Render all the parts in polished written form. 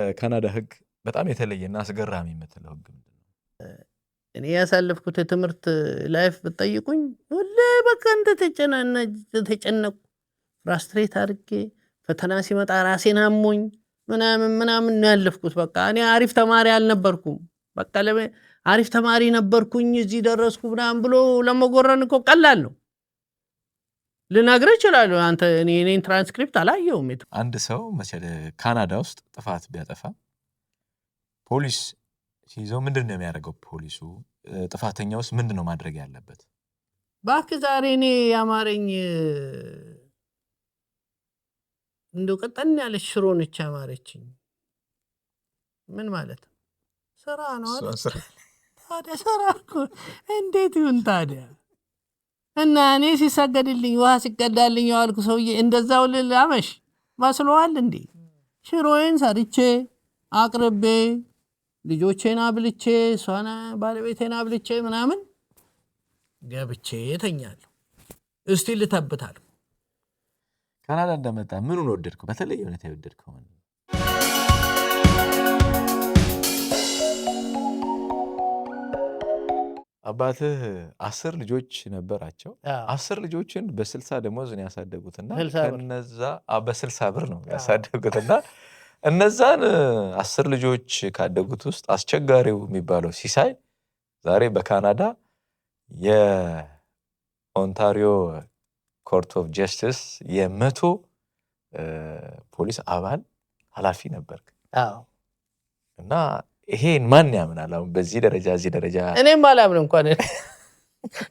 የካናዳ ህግ በጣም የተለየና አስገራሚ የምትለው ህግ ምንድነው? እኔ ያሳለፍኩት የትምህርት ላይፍ ብትጠይቁኝ ሁሌ በቃ ተጨነቁ ፍራስትሬት አድርጌ ፈተና ሲመጣ ራሴን አሞኝ ምናምን ነው ያለፍኩት። በቃ እኔ አሪፍ ተማሪ አልነበርኩም። በቃ አሪፍ ተማሪ ነበርኩኝ እዚህ ደረስኩ ምናምን ብሎ ለመጎረን እኮ ቀላል ነው። ልነግርህ እችላለሁ። አንተ እኔን ትራንስክሪፕት አላየሁም። አንድ ሰው ካናዳ ውስጥ ጥፋት ቢያጠፋ ፖሊስ ሲይዘው ምንድን ነው የሚያደርገው? ፖሊሱ ጥፋተኛውስ ምንድን ነው ማድረግ ያለበት? እባክህ ዛሬ እኔ ያማረኝ እንደው ቀጠን ያለች ሽሮ ነች ያማረችኝ። ምን ማለት ነው? ስራ ነው አይደል? ታዲያ ስራ እኮ እንዴት ይሁን ታዲያ? እና እኔ ሲሰገድልኝ ውሃ ሲቀዳልኝ ያልኩ ሰውዬ እንደዛው ልላመሽ መስሎዋል እንዴ? ሽሮዬን ሰርቼ አቅርቤ ልጆቼን አብልቼ እሷን ባለቤቴን አብልቼ ምናምን ገብቼ ተኛለሁ። እስቲ ልተብታለሁ። ካናዳ እንደመጣ ምኑን ወደድከው? በተለይ ሁኔታ የወደድከው ማለት ነው? አባትህ 10 ልጆች ነበራቸው። 10 ልጆችን በ60 ደሞዝ ነው ያሳደጉትና ከነዛ በ60 ብር ነው ያሳደጉትና እነዛን 10 ልጆች ካደጉት ውስጥ አስቸጋሪው የሚባለው ሲሳይ ዛሬ በካናዳ የኦንታሪዮ ኮርት ኦፍ ጀስቲስ የ100 ፖሊስ አባል ኃላፊ ነበርክ። እና ይሄን ማን ያምናል? አሁን በዚህ ደረጃ እዚህ ደረጃ እኔም አላምንም እንኳን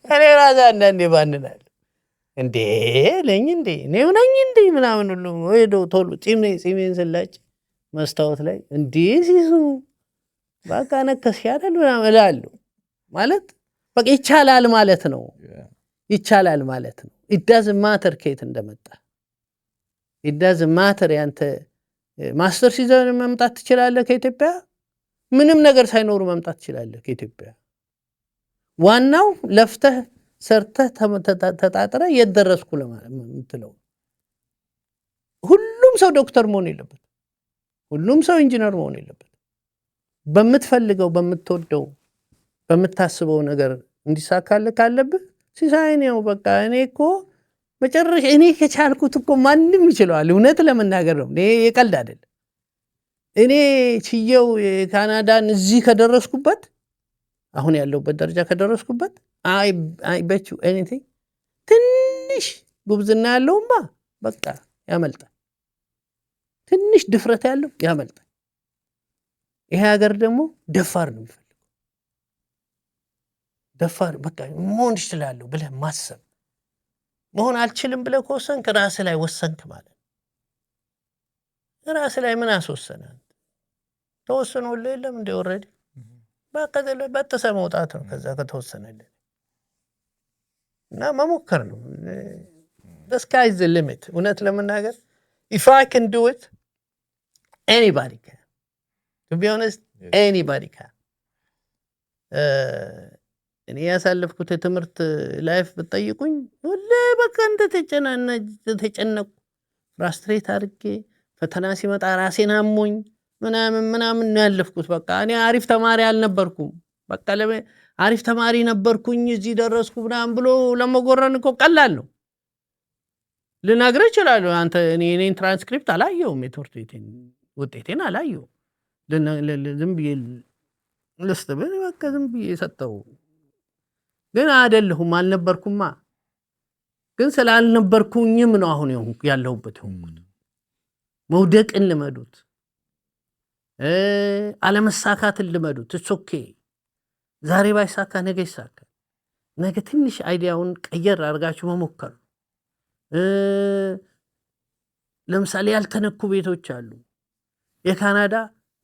እኔ ራሴ አንዳንዴ ባንናል እንዴ ለኝ እንዴ ነው ነኝ እንዴ ምናምን ሁሉ ሄዶ ቶሎ ጺሜን ስላጭ መስታወት ላይ እንዴ ሲሱ በቃ ነከስ ያደል ምናምን እላለሁ። ማለት በቃ ይቻላል ማለት ነው። ይቻላል ማለት ነው። it doesn't matter ከየት እንደመጣ it doesn't matter ያንተ ማስተርስ ይዘህ መምጣት ትችላለህ ከኢትዮጵያ። ምንም ነገር ሳይኖር መምጣት ትችላለህ ከኢትዮጵያ። ዋናው ለፍተህ ሰርተህ ተጣጥረህ የደረስኩ ለማለት የምትለው። ሁሉም ሰው ዶክተር መሆን የለበት፣ ሁሉም ሰው ኢንጂነር መሆን የለበት። በምትፈልገው በምትወደው በምታስበው ነገር እንዲሳካልህ ካለብህ ሲሳይ ነው በቃ። እኔ እኮ መጨረሻ እኔ ከቻልኩት እኮ ማንም ይችላል። እውነት ለመናገር ነው፣ እኔ የቀልድ አይደለም። እኔ ችየው የካናዳን እዚህ ከደረስኩበት አሁን ያለውበት ደረጃ ከደረስኩበት አይ bet you anything ትንሽ ጉብዝና ያለውማ በቃ ያመልጣል። ትንሽ ድፍረት ያለው ያመልጣል። ይሄ ሀገር ደግሞ ደፋር ነው የሚፈልገው። ደፋር በቃ መሆን ይችላለሁ ብለህ ማሰብ። መሆን አልችልም ብለህ ከወሰንክ ራስህ ላይ ወሰንክ ማለት ነው። ራስህ ላይ ምን አስወሰነ? ተወሰነልህ የለም እንደ ኦልሬዲ በቃ በተሰ መውጣት ነው። ከዛ ከተወሰነልህ እና መሞከር ነው። the sky is the limit። እውነት ለመናገር if I can do it anybody can. To be honest, anybody can. እኔ ያሳለፍኩት የትምህርት ላይፍ ብትጠይቁኝ ሁሌ በቃ ተጨነቁ ፍራስትሬት አድርጌ ፈተና ሲመጣ ራሴን አሞኝ ምናምን ነው ያለፍኩት። በቃ እኔ አሪፍ ተማሪ አልነበርኩም። በቃ አሪፍ ተማሪ ነበርኩኝ እዚህ ደረስኩ ምናምን ብሎ ለመጎረን እኮ ቀላል ነው። ልነግርህ እችላለሁ። አንተ እኔን ትራንስክሪፕት አላየሁም፣ የትምህርት ቤቴን ውጤቴን አላየሁም። ዝም ብዬ ልስጥብህ በቃ ዝም ብዬ ሰጠው። ግን አይደለሁም አልነበርኩማ። ግን ስላልነበርኩኝም ነው አሁን ያለሁበት ሆንኩት። መውደቅን ልመዱት፣ አለመሳካትን ልመዱት። it's okay። ዛሬ ባይሳካ ነገ ይሳካል። ነገ ትንሽ አይዲያውን ቀየር አድርጋችሁ መሞከር። ለምሳሌ ያልተነኩ ቤቶች አሉ። የካናዳ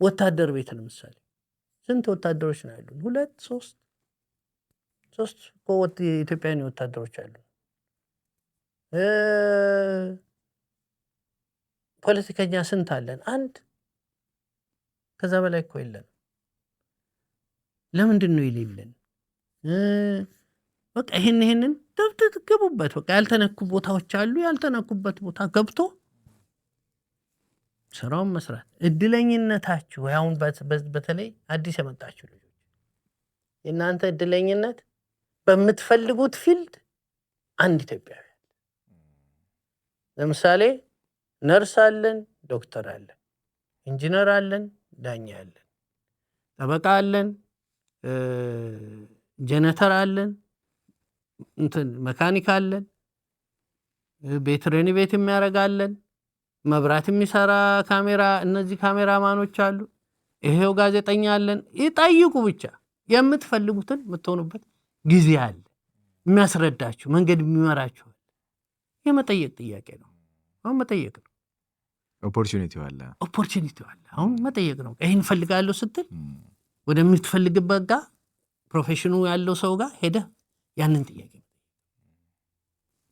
ወታደር ቤት ለምሳሌ ስንት ወታደሮች ነው ያሉን? 2 3 ኮወት የኢትዮጵያውያን ወታደሮች አሉ። ፖለቲከኛ ስንት አለን? 1 ከዛ በላይ እኮ የለን። ለምንድን ነው የሌለን? በቃ ይሄንን ገቡበት። በቃ ያልተነኩ ቦታዎች አሉ። ያልተነኩበት ቦታ ገብቶ ስራውን መስራት እድለኝነታችሁ አሁን በተለይ አዲስ የመጣችሁ ልጆች የእናንተ እድለኝነት በምትፈልጉት ፊልድ አንድ ኢትዮጵያዊ ለምሳሌ ነርስ አለን ዶክተር አለን ኢንጂነር አለን ዳኛ አለን ጠበቃ አለን ጀነተር አለን እንትን መካኒክ አለን ቤት ሬኖቬት የሚያደርጋለን መብራት የሚሰራ ካሜራ እነዚህ ካሜራማኖች አሉ ይሄው ጋዜጠኛ አለን ይጠይቁ ብቻ የምትፈልጉትን የምትሆኑበት ጊዜ አለ የሚያስረዳችሁ መንገድ የሚመራችሁ የመጠየቅ ጥያቄ ነው አሁን መጠየቅ ነው ኦፖርቹኒቲው አለ አሁን መጠየቅ ነው ይሄን ፈልጋለሁ ስትል ወደምትፈልግበት ጋር ፕሮፌሽኑ ያለው ሰው ጋር ሄደህ ያንን ጥያቄ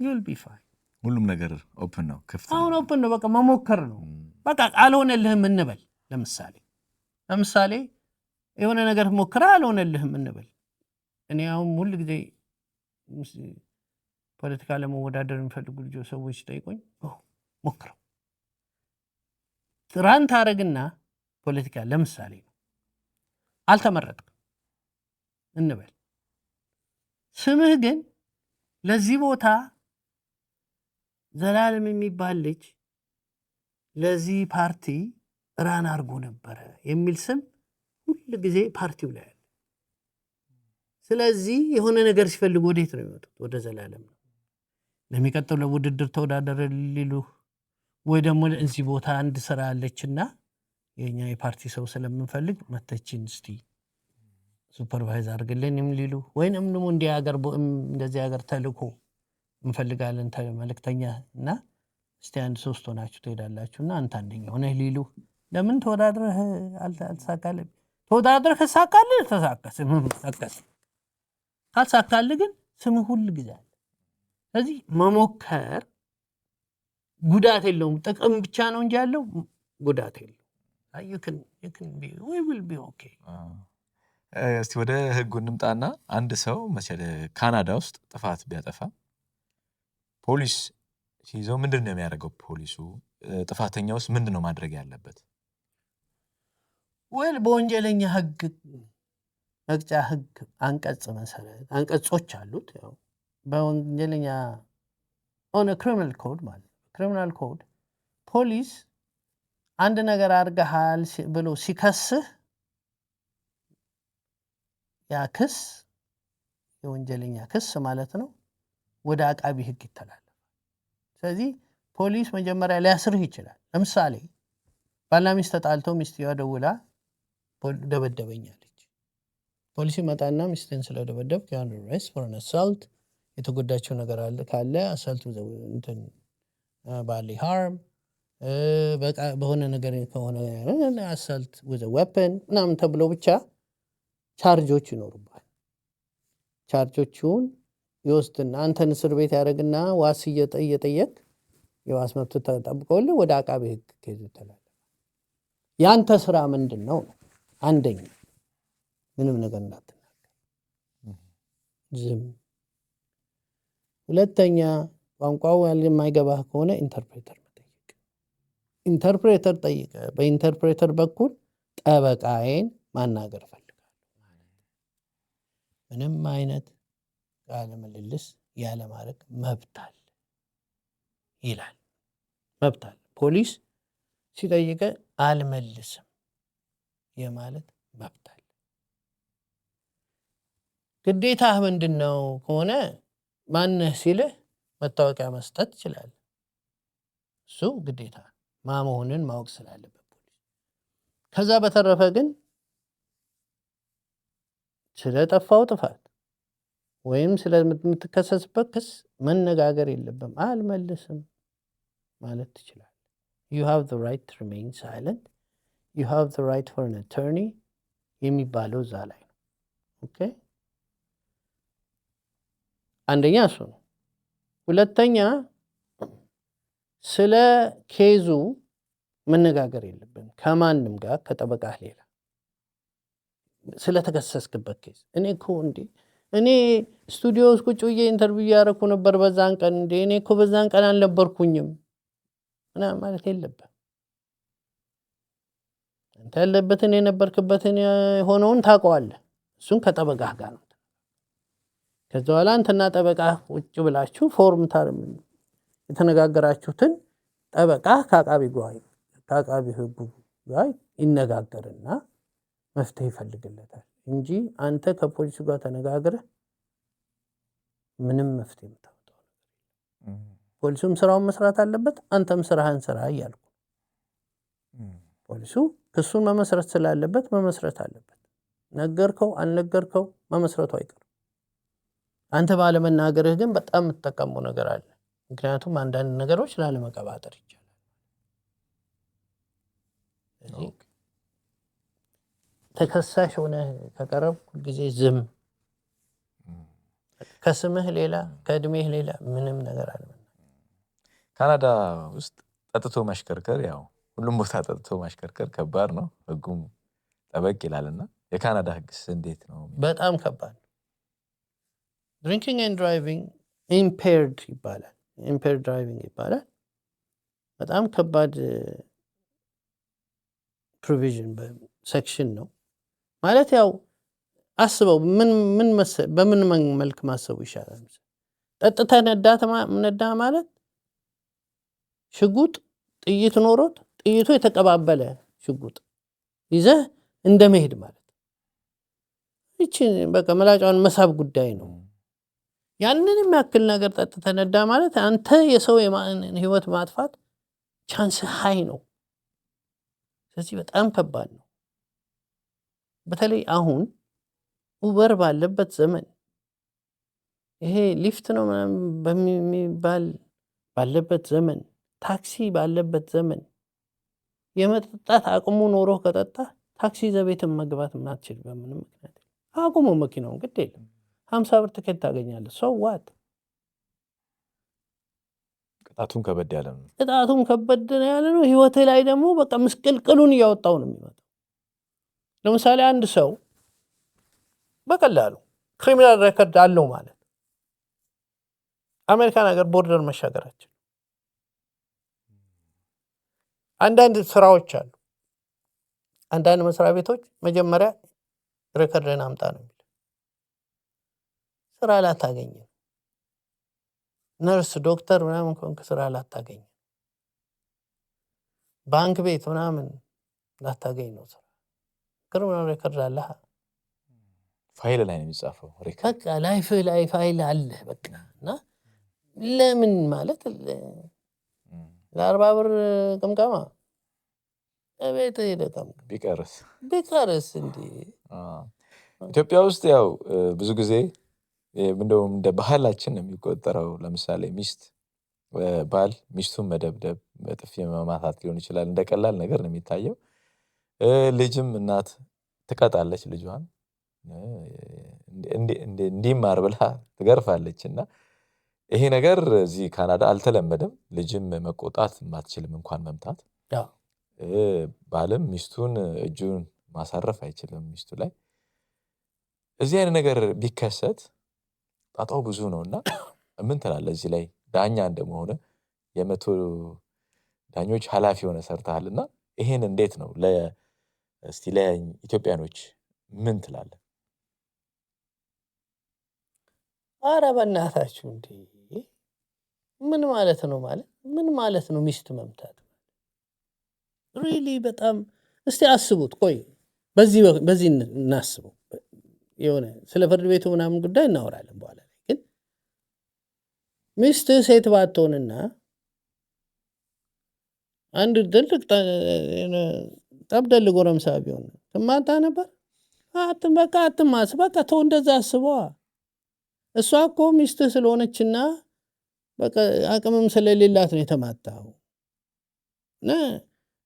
you'll be fine ሁሉም ነገር ኦፕን ነው ክፍት አሁን ኦፕን ነው በቃ መሞከር ነው በቃ አልሆነልህም እንበል ለምሳሌ የሆነ ነገር ሞክራ አልሆነልህም እንበል እኔ አሁን ሁሉ ጊዜ ፖለቲካ ለመወዳደር የሚፈልጉ ልጆች ሰዎች ጠይቆኝ ሞክረው ትራን ታረግና ፖለቲካ ለምሳሌ አልተመረጥክም እንበል ስምህ ግን ለዚህ ቦታ ዘላለም የሚባል ልጅ ለዚህ ፓርቲ ራን አርጎ ነበረ የሚል ስም ሁሉ ጊዜ ፓርቲው ላይ አለ ስለዚህ የሆነ ነገር ሲፈልጉ ወዴት ነው የሚመጡት ወደ ዘላለም ነው ለሚቀጥለው ለውድድር ተወዳደረ ሊሉ ወይ ደግሞ እዚህ ቦታ አንድ ስራ አለችና የኛ የፓርቲ ሰው ስለምንፈልግ መተችን እስቲ ሱፐርቫይዘር አድርግልን ሊሉ ወይንም ደግሞ እንደዚህ ሀገር ተልኮ እንፈልጋለን መልእክተኛ እና እስቲ አንድ 3 ሆናችሁ ትሄዳላችሁና አንተ አንደኛው ሆነህ ሊሉ ለምን ተወዳድረህ አልተሳካልህ ተወዳድረህ ተሳካልህ ተሳካስ ካልሳካልህ ግን ስምህ ሁሉ ጊዜ አለ ስለዚህ መሞከር ጉዳት የለውም ጥቅም ብቻ ነው እንጂ ያለው ጉዳት የለውም we will be okay እስቲ ወደ ህጉ እንምጣና አንድ ሰው መቼም ካናዳ ውስጥ ጥፋት ቢያጠፋ ፖሊስ ሲይዘው ምንድነው የሚያደርገው ፖሊሱ ጥፋተኛውስ ምንድነው ማድረግ ያለበት በወንጀለኛ ህግ መቅጫ ህግ አንቀጽ መሰረት አንቀጾች አሉት ያው በወንጀለኛ ኦን ክሪሚናል ኮድ ማለት ክሪሚናል ኮድ ፖሊስ አንድ ነገር አድርገሃል ብሎ ሲከስህ ያ ክስ የወንጀለኛ ክስ ማለት ነው ወደ አቃቢ ህግ ይተላለፋል ስለዚህ ፖሊስ መጀመሪያ ሊያስርህ ይችላል ለምሳሌ ባልና ሚስት ተጣልተው ሚስትየዋ ደውላ ደበደበኛለች ፖሊስ መጣና ሚስትን ስለደበደብክ ያን ሬስት ፎር አን አሳልት የተጎዳቸው ነገር አለ ካለ አሳልቱ እንትን ባሊ ሃርም በቃ በሆነ ነገር ከሆነ አሳልት with a weapon ምናምን ተብሎ ብቻ ቻርጆች ይኖርባል ቻርጆቹን ይወስድና አንተን እስር ቤት ያደርግና ዋስ እየጠየቅ የዋስ መብት ተጠብቆልህ ወደ አቃቤ ህግ ከይዙ ተላለ ያንተ ስራ ምንድነው አንደኛ ምንም ነገር እንዳትናገር ዝም ሁለተኛ ቋንቋው የማይገባህ ከሆነ ኢንተርፕሬተር መጠየቅ ኢንተርፕሬተር ጠይቀ በኢንተርፕሬተር በኩል ጠበቃዬን ማናገር ፈልጋለሁ ምንም አይነት ቃለ ምልልስ ያለ ማድረግ መብት አለ ይላል መብት አለ ፖሊስ ሲጠይቀ አልመልስም የማለት መብት አለ ግዴታህ ምንድነው ከሆነ ማንህ ሲልህ መታወቂያ መስጠት ይችላል እሱ ግዴታ ማመሆንን ማወቅ ስላለበት ፖሊስ ከዛ በተረፈ ግን ስለጠፋው ጥፋት ወይም ስለምትከሰስበት ክስ መነጋገር የለብም አልመልስም ማለት ይችላል you have the right to remain silent you have the right for an attorney የሚባለው እዛ ላይ ነው ኦኬ አንደኛ እሱ ነው ሁለተኛ ስለ ኬዙ መነጋገር የለብን ከማንም ጋር ከጠበቃህ ሌላ ስለተከሰስክበት ኬዝ እኔ ስቱዲዮ ውስጥ ቁጭ ብዬ ኢንተርቪው ያደረኩ ነበር በዛን ቀን እኔ እኮ በዛን ቀን አልነበርኩኝም እና ማለት የለብም አንተ ያለበትን የነበርክበትን የሆነውን ታውቀዋለህ። እሱን ከጠበቃህ ጋር ነው። ከዛ በኋላ አንተና ጠበቃህ ቁጭ ብላችሁ ፎርም የተነጋገራችሁትን ጠበቃህ ከአቃቢ ሕጉ ጋር ይነጋገርና መፍትሄ ይፈልግለታል እንጂ አንተ ከፖሊሱ ጋር ተነጋግረህ ምንም መፍትሄ የምታመጣው። ፖሊሱም ስራውን መስራት አለበት፣ አንተም ስራህን ስራ እያልኩ። ፖሊሱ ክሱን መመስረት ስላለበት መመስረት አለበት። ነገርከው አልነገርከው መመስረቱ አይቀርም። አንተ ባለመናገርህ ግን በጣም የምትጠቀመው ነገር አለ። ምክንያቱም አንዳንድ ነገሮች ላለመቀባጠር ይቻላል። ተከሳሽ ሆነህ ከቀረብክ ጊዜ ዝም፣ ከስምህ ሌላ ከእድሜህ ሌላ ምንም ነገር አለ። ካናዳ ውስጥ ጠጥቶ ማሽከርከር ያው ሁሉም ቦታ ጠጥቶ ማሽከርከር ከባድ ነው። ህጉም ጠበቅ ይላልና የካናዳ ህግስ እንዴት ነው? በጣም ከባድ ነው። ድሪንኪንግ ኤንድ ድራይቪንግ ኢምፔርድ ይባላል። ኢምፔርድ ድራይቪንግ ይባላል። በጣም ከባድ ፕሮቪዥን ሴክሽን ነው ማለት። ያው አስበው በምን መልክ ማሰቡ ይሻላል? ጠጥተህ ነዳ ማለት ሽጉጥ ጥይት ኖሮት ጥይቱ የተቀባበለ ሽጉጥ ይዘህ እንደመሄድ ማለት። ይቺ በቃ መላጫውን መሳብ ጉዳይ ነው። ያንን የሚያክል ነገር ጠጥተህ ነዳ ማለት አንተ የሰው ህይወት ማጥፋት ቻንስ ሃይ ነው። ስለዚህ በጣም ከባድ ነው። በተለይ አሁን ኡበር ባለበት ዘመን፣ ይሄ ሊፍት ነው በሚባል ባለበት ዘመን፣ ታክሲ ባለበት ዘመን የመጠጣት አቅሙ ኖሮ ከጠጣ ታክሲ ዘቤትን መግባት ማትችል በምንም ምክንያት አቁሞ መኪናውን ግድ የለም 50 ብር ትኬት ታገኛለህ። ሰው ዋት ቅጣቱም ከበድ ያለ ነው። ቅጣቱም ከበድ ያለ ነው። ህይወትህ ላይ ደግሞ በቃ ምስቅልቅሉን እያወጣው ነው የሚመጣው። ለምሳሌ አንድ ሰው በቀላሉ ክሪሚናል ሬከርድ አለው ማለት አሜሪካን ሀገር ቦርደር መሻገራችን አንዳንድ ስራዎች አሉ። አንዳንድ መስሪያ ቤቶች መጀመሪያ ሬከርድን አምጣ ነው የሚል። ስራ ላታገኝ፣ ነርስ ዶክተር ምናምን ከሆንክ ስራ ላታገኝ፣ ባንክ ቤት ምናምን ላታገኝ ነው ስራ። ክሪሚናል ሬከርድ አለ፣ ፋይል ላይ ነው የሚጻፈው። በቃ ላይፍ ላይ ፋይል አለ በቃ። እና ለምን ማለት ለ40 ብር ቅምቀማ ቤት ሄደቀም ቢቀርስ እንዴ? ኢትዮጵያ ውስጥ ያው ብዙ ጊዜ እንደውም እንደ ባህላችን ነው የሚቆጠረው። ለምሳሌ ሚስት ባል ሚስቱን መደብደብ፣ በጥፊ መማታት ሊሆን ይችላል። እንደ ቀላል ነገር ነው የሚታየው። ልጅም እናት ትቀጣለች ልጇን እንዲማር ብላ ትገርፋለች። እና ይሄ ነገር እዚህ ካናዳ አልተለመደም። ልጅም መቆጣት አትችልም እንኳን መምታት። ባልም ሚስቱን እጁን ማሳረፍ አይችልም ሚስቱ ላይ። እዚህ አይነት ነገር ቢከሰት ጣጣው ብዙ ነውና ምን ትላለህ? እዚህ ላይ ዳኛ እንደመሆነ የመቶ ዳኞች ኃላፊ ሆነ ሰርተሃልና ይሄን እንዴት ነው እስቲ ለኢትዮጵያኖች ምን ትላለህ? ኧረ በእናታችሁ እንዴ! ምን ማለት ነው? ምን ማለት ነው ሚስት መምታት? ሪሊ በጣም እስቲ አስቡት። ቆይ በዚህ እናስበው። የሆነ ስለ ፍርድ ቤቱ ምናምን ጉዳይ እናወራለን በኋላ ላይ። ግን ሚስት ሴት ባትሆንና አንድ ትልቅ ጠብደል ጎረምሳ ቢሆን ትማታ ነበር? በቃ አትማስ፣ በቃ ተው፣ እንደዛ አስበዋ። እሷ እኮ ሚስት ስለሆነችና በቃ አቅምም ስለሌላት ነው የተማታው። እና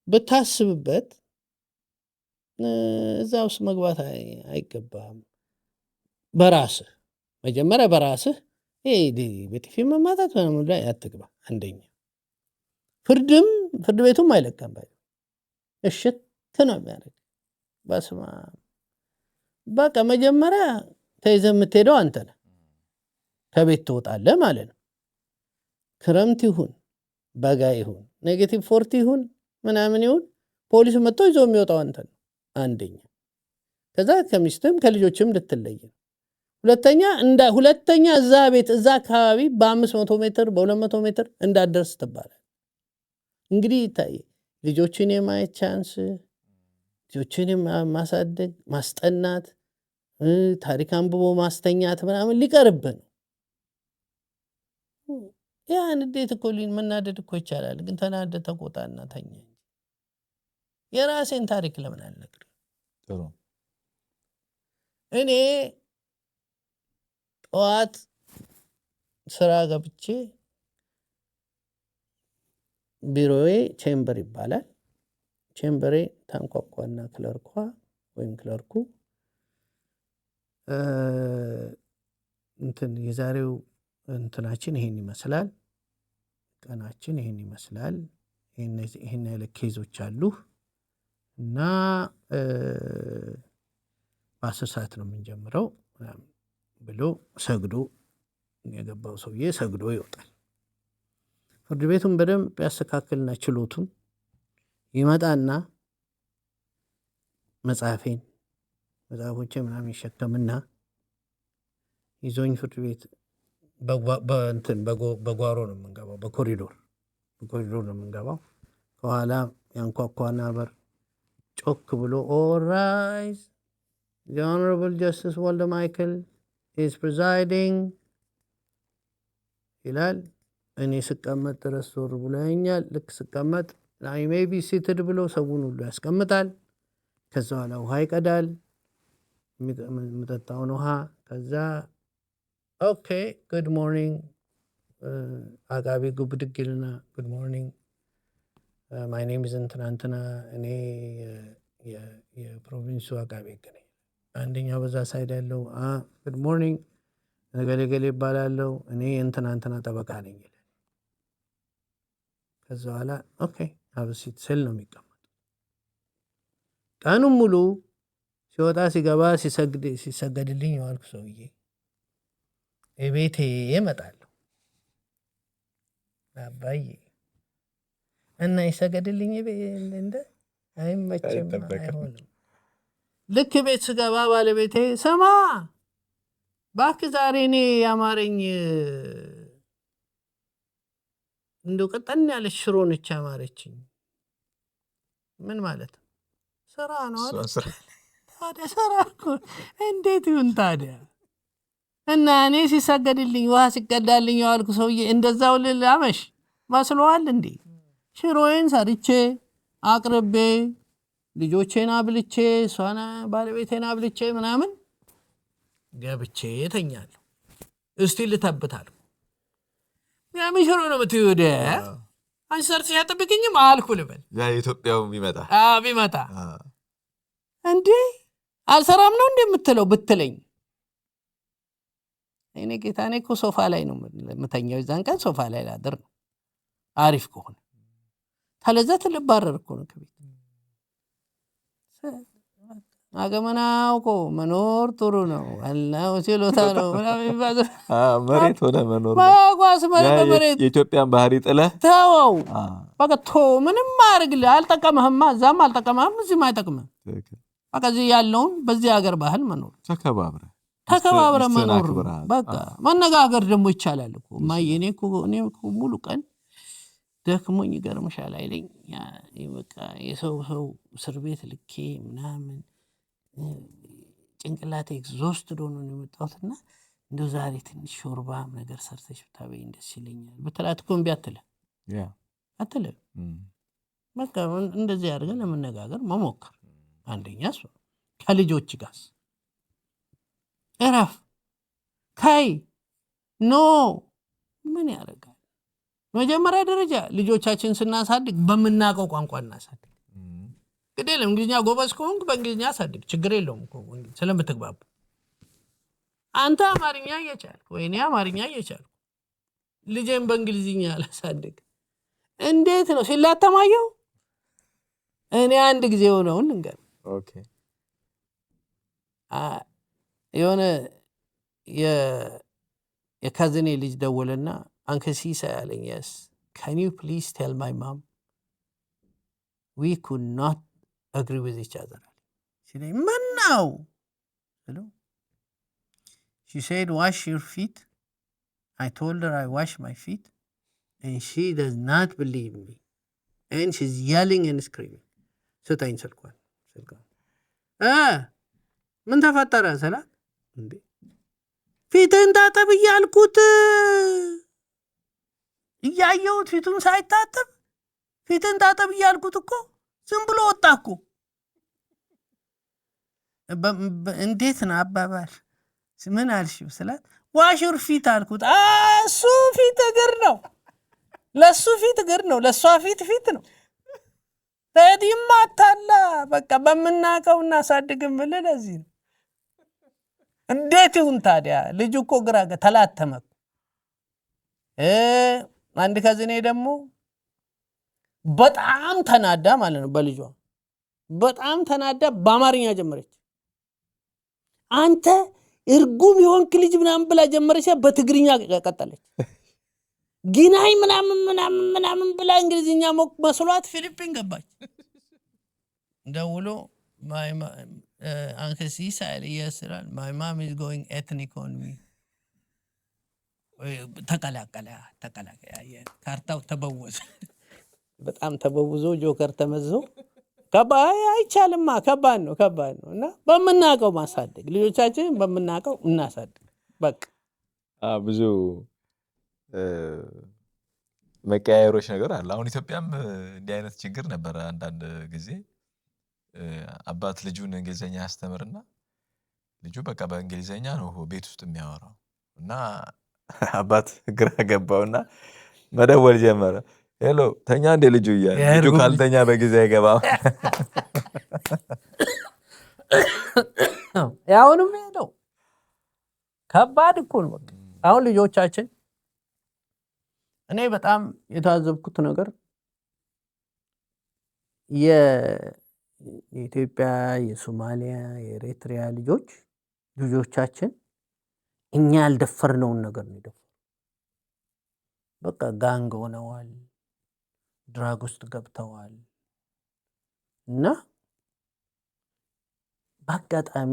ብታስብበት እዛ ውስጥ መግባት አይገባም። በራስህ መጀመሪያ በራስህ በጥፊ መማታት ላይ አትግባ። አንደኛ ፍርድ ቤቱም አይለቀም። እሽት ነው የሚያደርግ። በስመ አብ። በቃ መጀመሪያ ተይዘህ የምትሄደው አንተ ነህ። ከቤት ትወጣለህ ማለት ነው። ክረምት ይሁን በጋ ይሁን ኔጌቲቭ 40 ይሁን ምናምን ይሁን ፖሊስ መጥቶ ይዞ የሚወጣው አንተ ነው አንደኛ። ከዛ ከሚስትም ከልጆችም ልትለይ ነው። ሁለተኛ እዛ ቤት እዛ አካባቢ በ500 ሜትር በ200 ሜትር እንዳደርስ ትባላል። እንግዲህ ይታይ ልጆችን የማየት ቻንስ፣ ልጆችን ማሳደግ፣ ማስጠናት፣ ታሪክ አንብቦ ማስተኛት ምናምን ሊቀርብህ ነው። ያን እንዴት እኮ መናደድ እኮ ይቻላል፣ ግን ተናደ ተቆጣና ተኛ። የራሴን ታሪክ ለምን አልነግርም? ጥሩ እኔ ጠዋት ስራ ገብቼ ቢሮዬ ቼምበር ይባላል። ቼምበሬ ታንኳኳና ክለርኳ ወይም ክለርኩ እንትን የዛሬው እንትናችን ይሄን ይመስላል፣ ቀናችን ይሄን ይመስላል፣ ይሄን ያለ ኬዞች አሉ እና በ10 ሰዓት ነው የምንጀምረው ብሎ ሰግዶ የገባው ሰውዬ ሰግዶ ይወጣል። ፍርድ ቤቱን በደንብ ያስተካክልና ችሎቱን ይመጣና መጽሐፎቼ ምናምን ይሸከምና ይዞኝ ፍርድ ቤት በጓሮ ነው የምንገባው፣ በኮሪዶር ነው የምንገባው። ከኋላ ያንኳኳና በር ጮክ ብሎ ኦል ራይዝ the honorable justice Walter Michael is presiding ይላል። እኔ ስቀመጥ ድረስ ዞር ብሎ ያኛል። ልክ ስቀመጥ I may be seated ብሎ ሰውን ሁሉ ያስቀምጣል። ከዛ በኋላ ውሃ ይቀዳል፣ የምጠጣውን ውሃ። ከዛ ኦኬ ጉድ ሞርኒንግ አቃቢ ጉብድግ ይልና ጉድ ሞርኒንግ ማይ ኔም ኢዝ እንትና እኔ የፕሮቪንሱ አቃቢ ሕግ ነኝ። አንደኛው በዛ ሳይድ ያለው ጉድ ሞርኒንግ ገሌ ይባላለሁ እኔ እንትና ጠበቃ ነኝ ይላል። ከዛ በኋላ ኦኬ አብሲት ስል ነው የሚቀመጡ። ቀኑን ሙሉ ሲወጣ ሲገባ ሲሰገድልኝ የዋልኩ ሰውዬ ቤቴ እመጣለሁ። አባዬ እና ይሰገድልኝ እንደ አይመችም አይሆንም። ልክ ቤት ስገባ ባለቤቴ ስማ እባክህ ዛሬ እኔ ያማረኝ እንደው ቀጠን ያለች ሽሮ ነች ያማረችኝ። ምን ማለት ስራ ነው አይደል? ታዲያ ስራ እኮ እንዴት ይሁን ታዲያ? እና እኔ ሲሰገድልኝ ውሃ ሲቀዳልኝ የዋልኩ ሰውዬ እንደዛው ልላመሽ መስሎዋል እንዴ? ሽሮዬን ሰርቼ አቅርቤ ልጆቼን አብልቼ እሷን ባለቤቴን አብልቼ ምናምን ገብቼ ተኛለሁ። እስቲ ልተብታለሁ። ያምን ሽሮ ነው የምትይወደ አንቺ ሰርተሽ አጠብቅኝም አልኩ ልበል። ያ ኢትዮጵያው ቢመጣ እንዴ አልሰራም ነው እንደምትለው ብትለኝ እኔ ጌታ እኔ እኮ ሶፋ ላይ ነው የምተኛው። የዛን ቀን ሶፋ ላይ ላድር ነው አሪፍ ከሆነ ታለዛት ልባረር እኮ ነው ከቤት። አገመናው እኮ መኖር ጥሩ ነው አላው ሲሎታ ነው መሬት ሆነ መኖር ማጓስ መሬት የኢትዮጵያን ባህሪ ጥለህ ተወው በቃ ምንም አድርግልህ አልጠቀምህማ። እዛም አልጠቀምህም እዚህም አይጠቅምህም። በቃ እዚህ ያለውን በዚህ ሀገር ባህል መኖር ተከባብረ መኖር በቃ መነጋገር ደግሞ ይቻላል እኮ ማየ እኔ እኮ ሙሉ ቀን ደክሞኝ ይገርምሻል አይለኝ በቃ የሰው እስር ቤት ልኬ ምናምን ጭንቅላቴ ኤግዞስትድ ሆኖ ነው የመጣሁትና እንደው ዛሬ ትንሽ ሾርባ ነገር ሰርተሽ ብታበይኝ ደስ ይለኛል ብትላት እኮ እምቢ አትልም። በቃ እንደዚህ አድርገን ለመነጋገር መሞከር አንደኛ እሱ። ከልጆች ጋር እረፍ ካይ ኖ ምን ያደርጋል? መጀመሪያ ደረጃ ልጆቻችን ስናሳድግ በምናውቀው ቋንቋ እናሳድግ። ግዴለ እንግሊዝኛ ጎበዝ ከሆንክ በእንግሊዝኛ አሳድግ፣ ችግር የለውም እኮ ስለምትግባቡ። አንተ አማርኛ እየቻልክ ወይ እኔ አማርኛ እየቻልኩ ልጄን በእንግሊዝኛ አላሳድግ እንዴት ነው ሲላተማየው? እኔ አንድ ጊዜ ሆነውን ልንገር። የሆነ የካዝኔ ልጅ ደወለና አንከሲሳ ያለኝ yes can you please tell my mom we could not agree with each other. She said, "Man now." Hello. She said, "Wash your feet." I told her I wash my feet, and she does not believe me, and she's yelling and screaming. ስጠኝ ስልኳን ምን ተፈጠረ ስላት እንዴ ፊትህን ታጠብ እያልኩት እያየሁት ፊቱን ሳይታጠብ ፊትህን ታጠብ እያልኩት እኮ ዝም ብሎ ወጣ እኮ። እንዴት ነው አባባል? ምን አልሽው ስላት ዋሽር ፊት አልኩት። እሱ ፊት እግር ነው፣ ለሱ ፊት እግር ነው፣ ለሷ ፊት ነው። ታዲማ ታላ በቃ በመናቀው እናሳድግም ብለ ለዚህ ነው። እንዴት ይሁን ታዲያ? ልጅ እኮ ግራ ተላተመ። አንድ ከዝኔ ደግሞ በጣም ተናዳ ማለት ነው በልጇ በጣም ተናዳ በአማርኛ ጀመረች። አንተ እርጉም የሆንክ ልጅ ምናምን ብላ ጀመረች። በትግርኛ ቀጠለች። ጊናይ ምናምን ብላ እንግሊዝኛ መስሏት ፊሊፒን ገባች። ደውሎ አንከሲ ሳይል ይስራል my mom is going ethnic on me ተቀላቀለ ካርታው ተበወዘ። በጣም ተበውዞ ጆከር ተመዞ አይቻልማ። ከባድ ነው እና በመናቀው ማሳደግ ልጆቻችንን በመናቀው እናሳድግ። በቃ ብዙ መቀያየሮች ነገር አለ። አሁን ኢትዮጵያም እንዲህ አይነት ችግር ነበር። አንዳንድ ጊዜ አባት ልጁን እንግሊዘኛ ያስተምርና ልጁ በቃ በእንግሊዘኛ ነው ቤት ውስጥ የሚያወራው እና አባት ግራ ገባውና መደወል ጀመረ። ሄሎ ተኛ እንደ ልጁ እያለ ልጁ ካልተኛ በጊዜ አይገባም። ያውንም ነው ከባድ እኮ ነው። አሁን ልጆቻችን እኔ በጣም የታዘብኩት ነገር የኢትዮጵያ፣ የሶማሊያ፣ የኤርትራ ልጆቻችን እኛ ያልደፈርነውን ነገር ነው የደፈሩ። በቃ ጋንግ ሆነዋል፣ ድራግ ውስጥ ገብተዋል። እና በአጋጣሚ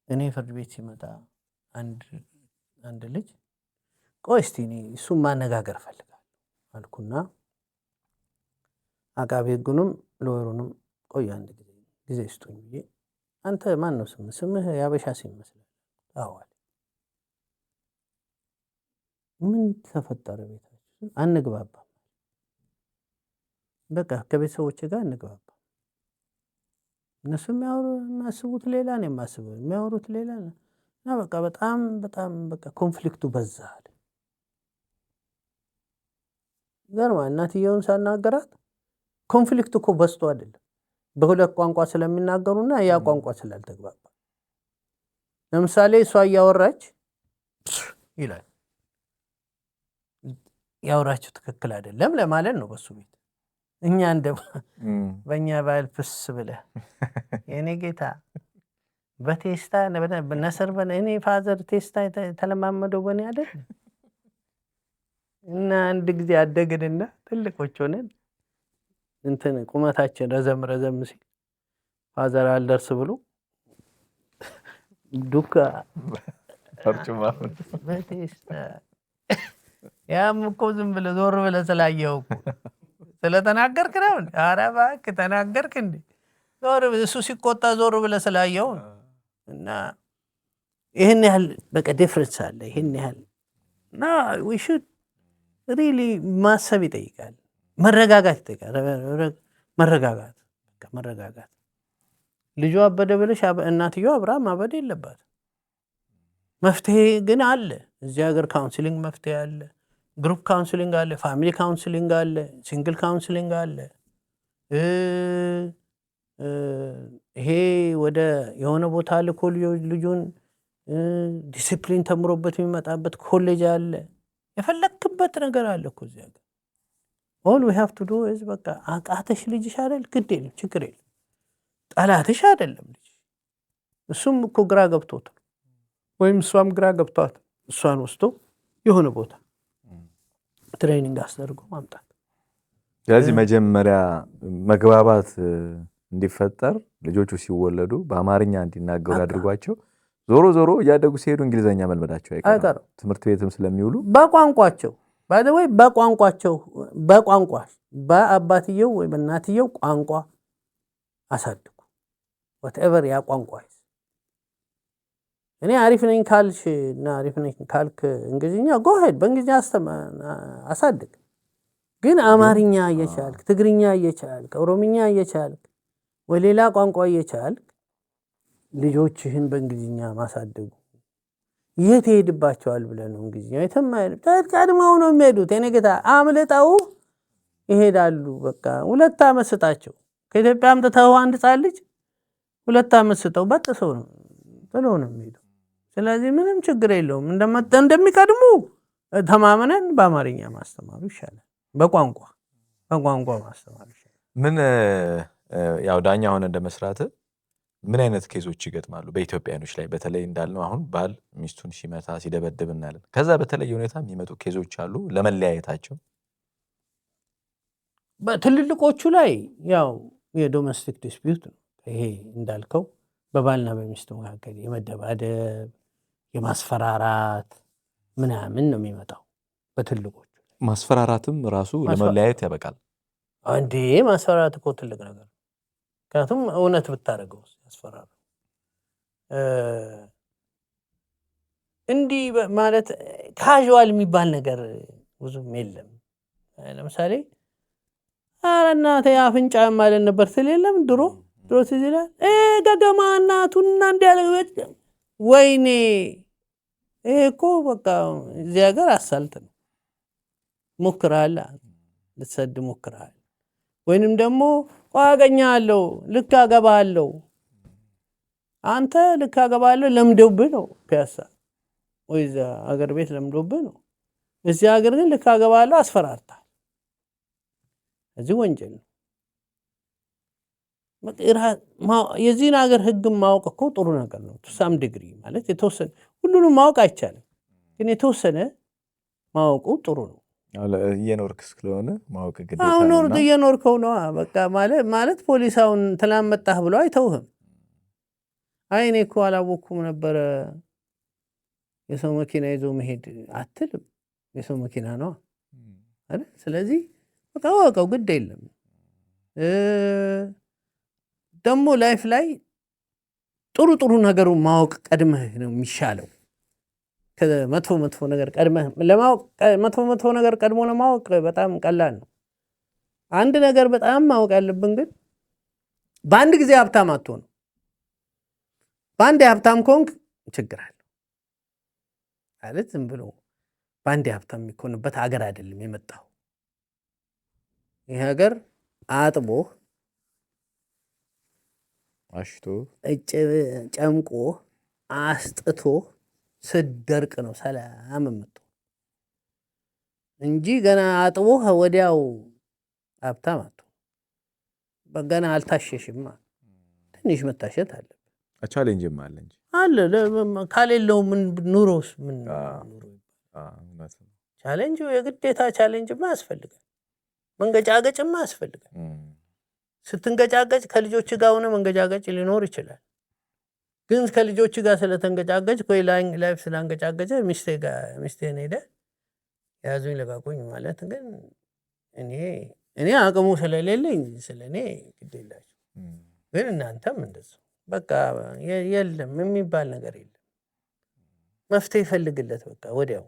እኔ ፍርድ ቤት ሲመጣ አንድ ልጅ ቆይ እስቲ እኔ እሱን ማነጋገር ፈልጋለሁ አልኩና አቃቤ ሕጉንም ሎየሩንም ቆይ አንድ ጊዜ ስጡኝ ብዬ አንተ ማን ነው ስምህ ያበሻ ስም ይመስላል። አዋል ምን ተፈጠረ ቤታችን? አንግባባም። በቃ ከቤተሰቦቼ ጋር አንግባባም። እነሱ የሚያስቡት ሌላ ነው፣ የማስበው የሚያወሩት ሌላ ነው። እና በቃ በጣም በቃ ኮንፍሊክቱ በዛ አለ። ገርማ እናትየውን ሳናገራት ኮንፍሊክቱ እኮ በዝቶ አይደለም በሁለት ቋንቋ ስለሚናገሩና ያ ቋንቋ ስላልተግባባ። ለምሳሌ እሷ እያወራች ይላል ያወራችው ትክክል አይደለም ለማለት ነው በሱ ቤት። እኛ በእኛ ባህል ፍስ ብለህ የኔ ጌታ በቴስታ ነስር እኔ ፋዘር ቴስታ ተለማመደው በኔ አይደል እና አንድ ጊዜ አደግንና ትልቆች ሆነን እንትን ቁመታችን ረዘም ሲል ፋዘር አልደርስ ብሎ ዱካ ፈርጩማ በቴስታ ያም እኮ ዝም ብለህ ዞር ብለህ ስላየው እኮ ስለተናገርክ ነው። ኧረ እባክህ ተናገርክ እንዴ? ዞር እሱ ሲቆጣ ዞር ብለህ ስላየው እና ይሄን ያህል በቃ ዲፍረንስ አለ። ይሄን ያህል እና we should really ማሰብ ይጠይቃል። መረጋጋት ይጠይቃል። መረጋጋት ልጁ አበደ ብለሽ እናትየው አብራ ማበድ የለባት። መፍትሄ ግን አለ። እዚህ ሀገር ካውንስሊንግ መፍትሄ አለ፣ ግሩፕ ካውንስሊንግ አለ፣ ፋሚሊ ካውንስሊንግ አለ፣ ሲንግል ካውንስሊንግ አለ። ይሄ ወደ የሆነ ቦታ ልኮ ልጁን ዲሲፕሊን ተምሮበት የሚመጣበት ኮሌጅ አለ። የፈለክበት ነገር አለ እኮ እዚህ ሀገር። all we have to do is በቃ አቃተሽ ልጅሽ አይደል ግድ የለም ችግር የለም ጠላትሽ አይደለም ልጅ። እሱም እኮ ግራ ገብቶት ወይም እሷም ግራ ገብቷት እሷን ወስዶ የሆነ ቦታ ትሬኒንግ አስደርጎ ማምጣት ስለዚህ መጀመሪያ መግባባት እንዲፈጠር ልጆቹ ሲወለዱ በአማርኛ እንዲናገሩ ያድርጓቸው። ዞሮ ዞሮ እያደጉ ሲሄዱ እንግሊዘኛ መልመዳቸው አይቀርም፣ ትምህርት ቤትም ስለሚውሉ በቋንቋቸው ባይደወይ በቋንቋ በአባትየው ወይ በእናትየው ቋንቋ አሳድጉ። whatever ያ ቋንቋ እኔ አሪፍ ነኝ ካልሽ እና አሪፍ ነኝ ካልክ እንግሊዝኛ go ahead በእንግሊዝኛ አሳድግ። ግን አማርኛ እየቻልክ ትግርኛ እየቻልክ ኦሮምኛ እየቻልክ ወይ ሌላ ቋንቋ እየቻልክ ልጆችህን በእንግሊዝኛ ማሳደጉ የት ይሄድባቸዋል ብለህ ነው? እንግሊዝኛ የተማረ ቀድመው ነው የሚሄዱት። እኔ ጌታ አምልጠው ይሄዳሉ። በቃ 2 ዓመት ስጣቸው። ከኢትዮጵያ አምጥተው አንድ ሕፃን ልጅ 2 ዓመት ስጠው በጥሰው ነው ብለው ነው የሚሄዱ። ስለዚህ ምንም ችግር የለውም። እንደሚቀድሙ ተማምነን በአማርኛ ማስተማሩ ይሻላል። በቋንቋ ማስተማሩ ይሻላል። ምን ያው ዳኛ ሆነ እንደመስራት ምን አይነት ኬዞች ይገጥማሉ በኢትዮጵያኖች ላይ? በተለይ እንዳልነው አሁን ባል ሚስቱን ሲመታ ሲደበድብ እናያለን። ከዛ በተለየ ሁኔታ የሚመጡ ኬዞች አሉ ለመለያየታቸው? በትልልቆቹ ላይ ያው የዶሜስቲክ ዲስፒዩት ነው። ይሄ እንዳልከው በባልና በሚስቱ መካከል የመደባደብ የማስፈራራት ምናምን ነው የሚመጣው። በትልቆቹ ማስፈራራትም ራሱ ለመለያየት ያበቃል እንዴ? ማስፈራራት እኮ ትልቅ ነገር። ምክንያቱም እውነት ብታደርገው ያስፈራራል። እንዲህ ማለት ካዥዋል የሚባል ነገር ብዙም የለም። ለምሳሌ ኧረ እናቴ አፍንጫ ማለት ነበር ስል የለም ድሮ ትዝ ይላል። ገገማ እናቱና እንዲያለበት ወይኔ ይሄ እኮ በቃ እዚህ ሀገር አሳልጥ ነው። ሞክረሃል፣ ልትሰድ ሞክረሃል። ወይንም ደግሞ አገኛለሁ ልክ አገባለሁ አንተ ልክ አገባለሁ ለምዶብህ ነው ፒያሳ ወይ እዛ አገር ቤት ለምዶብህ ነው። እዚህ ሀገር ግን ልክ አገባለሁ አስፈራርታል። እዚህ ወንጀል ነው። የዚህን ሀገር ህግም ማወቅ እኮ ጥሩ ነገር ነው። ሳም ዲግሪ ማለት የተወሰነ ሁሉንም ማወቅ አይቻልም፣ ግን የተወሰነ ማወቁ ጥሩ ነው። እየኖርክ ስለሆነ ማወቅ ግዴታ ነው። አሁን እየኖርከው ነው። በቃ ማለት ፖሊሳውን ትላንት መጣህ ብሎ አይተውህም። አይ እኔ እኮ አላወኩም ነበረ የሰው መኪና ይዞ መሄድ አትልም። የሰው መኪና ነው አይደል? ስለዚህ በቃ ወቀው ግድ የለም። ደግሞ ላይፍ ላይ ጥሩ ነገሩን ማወቅ ቀድመህ ነው የሚሻለው። ከመጥፎ ነገር ቀድመህ ለማወቅ መጥፎ ነገር ቀድሞ ለማወቅ በጣም ቀላል ነው። አንድ ነገር በጣም ማወቅ ያለብን ግን በአንድ ጊዜ ሀብታም አትሆንም። በአንድ ሀብታም ከሆንክ ችግር አለ ማለት ዝም ብሎ በአንድ ሀብታም የሚሆንበት ሀገር አይደለም የመጣው። ይህ ሀገር አጥቦህ አሽቶ ጨምቆ አስጥቶ ስደርቅ ነው ሰላም የምትሆን እንጂ ገና አጥቦህ ወዲያው ሀብታም አትሆን። በገና አልታሸሽማ፣ ትንሽ መታሸት አለ። ቻሌንጅም አለ እንጂ አለ ካሌለው ምን ኑሮስ ምን ቻሌንጅ የግዴታ ቻሌንጅማ ያስፈልጋል። መንገጫገጭማ ያስፈልጋል። ስትንገጫገጭ ከልጆች ጋር ሆነ መንገጫገጭ ሊኖር ይችላል። ግን ከልጆች ጋር ስለተንገጫገጭ ወይ ላይፍ ስላንገጫገጨ ሚስቴን ሄደ ያዙኝ ለቃቁኝ ማለት ግን እኔ አቅሙ ስለሌለኝ ስለኔ ግድ የላችሁ። ግን እናንተም እንደዚያው በቃ የለም የሚባል ነገር የለም። መፍትሄ ይፈልግለት በቃ ወዲያው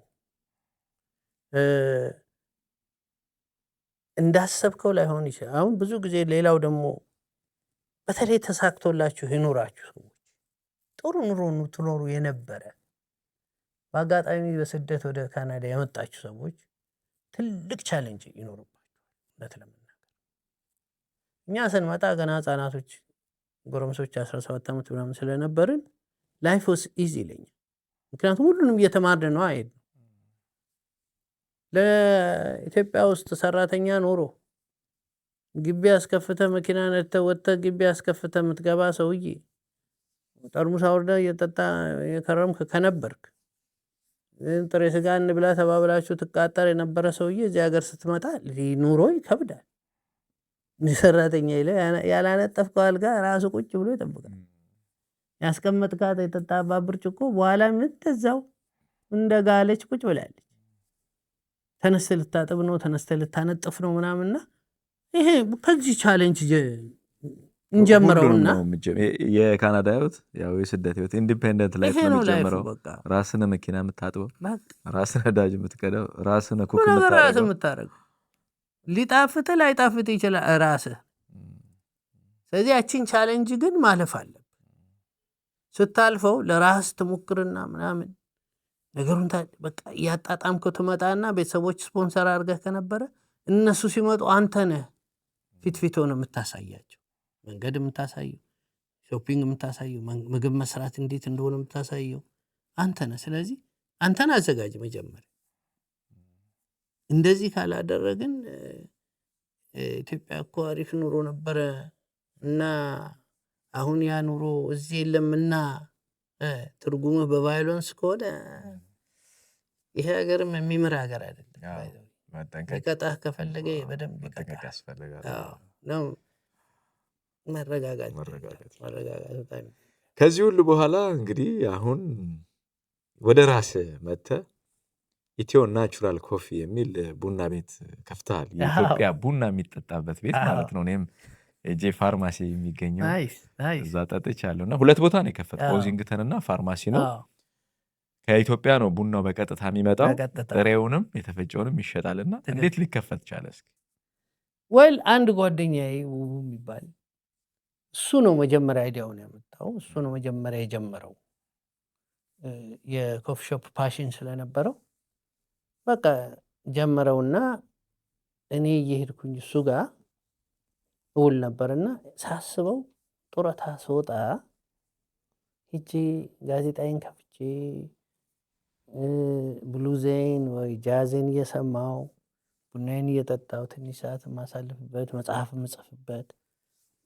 እንዳሰብከው ላይሆን ይችላል። አሁን ብዙ ጊዜ ሌላው ደግሞ በተለይ ተሳክቶላችሁ ይኖራችሁ ሰዎች ጥሩ ኑሮ ትኖሩ የነበረ በአጋጣሚ በስደት ወደ ካናዳ የመጣችሁ ሰዎች ትልቅ ቻሌንጅ ይኖርባችኋል። እውነት ለመናገር እኛ ስንመጣ ገና ህጻናቶች ጎረምሶች 17 ዓመት ምናምን ስለነበርን ላይፍ ዋስ ኢዚ ይለኛል። ምክንያቱም ሁሉንም እየተማርን ነው አይደል? ለኢትዮጵያ ውስጥ ሰራተኛ ኖሮ ግቢ አስከፍተ መኪና ነድተህ ወጥተህ ግቢ አስከፍተ የምትገባ ሰውዬ ጠርሙስ አውርደህ እየጠጣ የከረምክ ከነበርክ ጥሬ ስጋ እንብላ ተባብላችሁ ትቃጠር የነበረ ሰውዬ እዚህ ሀገር ስትመጣ ኑሮ ይከብዳል። ሰራተኛ ይለ ያላነጠፍከው አልጋ ራሱ ቁጭ ብሎ ይጠብቃል። ያስቀመጥካት የጠጣባት ብርጭቆ በኋላ እንደዛው እንደ ጋለች ቁጭ ብላለች። ተነስተህ ልታጥብ ነው፣ ተነስተህ ልታነጥፍ ነው ምናምንና ይሄ ከዚህ ቻሌንጅ እንጀምረውና የካናዳ ህይወት ያው የስደት ህይወት ኢንዲፔንደንት ላይፍ ነው የሚጀምረው። ራስን መኪና የምታጥበው፣ ራስን ነዳጅ የምትቀዳው፣ ራስን ኩክ የምታደርገው ሊጣፍጥ ላይጣፍጥ ይችላል ራስህ። ስለዚህ ያቺን ቻሌንጅ ግን ማለፍ አለብህ። ስታልፈው ለራስ ትሞክርና ምናምን ነገሩን በቃ እያጣጣምከው ትመጣና ቤተሰቦች ስፖንሰር አድርገህ ከነበረ እነሱ ሲመጡ አንተ ነህ ፊት ሆነ የምታሳያቸው፣ መንገድ የምታሳየው፣ ሾፒንግ የምታሳየው፣ ምግብ መስራት እንዴት እንደሆነ የምታሳየው አንተ ነህ። ስለዚህ አንተን አዘጋጅ መጀመሪያ። እንደዚህ ካላደረግን ኢትዮጵያ እኮ አሪፍ ኑሮ ነበረ እና አሁን ያ ኑሮ እዚህ የለምና ትርጉምህ በቫዮለንስ ከሆነ ይሄ ሀገርም የሚምር ሀገር አይደለም። ይቀጣህ ከፈለገ በደንብ ይቀጣል። ነው መረጋጋት። ከዚህ ሁሉ በኋላ እንግዲህ አሁን ወደ ራስህ መጥተህ ኢትዮ ናቹራል ኮፊ የሚል ቡና ቤት ከፍተሃል። የኢትዮጵያ ቡና የሚጠጣበት ቤት ማለት ነው። እኔም የጄ ፋርማሲ የሚገኘው እዛ ጠጥቻለሁ እና 2 ቦታ ነው የከፈተው፣ ኦዚንግተን እና ፋርማሲ ነው። ከኢትዮጵያ ነው ቡናው በቀጥታ የሚመጣው፣ ጥሬውንም የተፈጨውንም ይሸጣልና እንዴት ሊከፈት ቻለ? እስኪ አንድ ጓደኛዬ የሚባል እሱ ነው መጀመሪያ አይዲያውን ያመጣው። እሱ ነው መጀመሪያ የጀመረው። የኮፊ ሾፕ ፓሽን ስለነበረው በቃ ጀመረውና እኔ እየሄድኩኝ እሱ ጋር እውል ነበርና ሳስበው ጡረታ ስወጣ ሄጄ ጋዜጣዬን ከፍቼ ብሉዜን ወይ ጃዜን እየሰማው ቡናዬን እየጠጣው ትንሽ ሰዓት የማሳልፍበት መጽሐፍ የምጽፍበት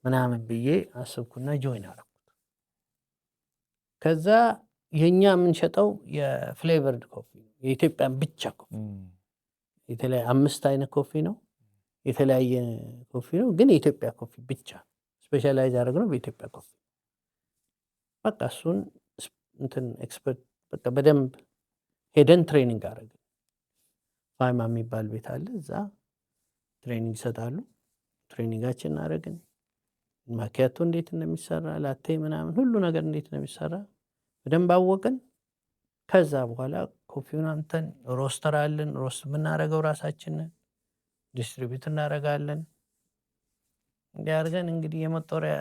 ምናምን ብዬ አስብኩና ጆይን አደረኩት። ከዛ የኛ የምንሸጠው የፍሌቨርድ ኮፊ የኢትዮጵያን ብቻ ኮፊ፣ የተለያየ 5 አይነት ኮፊ ነው፣ የተለያየ ኮፊ ነው፣ ግን የኢትዮጵያ ኮፊ ብቻ ስፔሻላይዝ ያደረግነው በኢትዮጵያ ኮፊ። በቃ እሱን እንትን ኤክስፐርት በቃ በደንብ ሄደን ትሬኒንግ አደረግን። ፋይማ የሚባል ቤት አለ፣ እዛ ትሬኒንግ ይሰጣሉ። ትሬኒንጋችን አደረግን። ማኪያቶ እንዴት እንደሚሰራ፣ ላቴ ምናምን ሁሉ ነገር እንዴት እንደሚሰራ በደንብ አወቅን። ከዛ በኋላ ኮፊውን አምተን ሮስተር አለን፣ ሮስት የምናደርገው ራሳችንን ዲስትሪቢዩት እናደርጋለን። እንዲያርገን እንግዲህ የመጦሪያ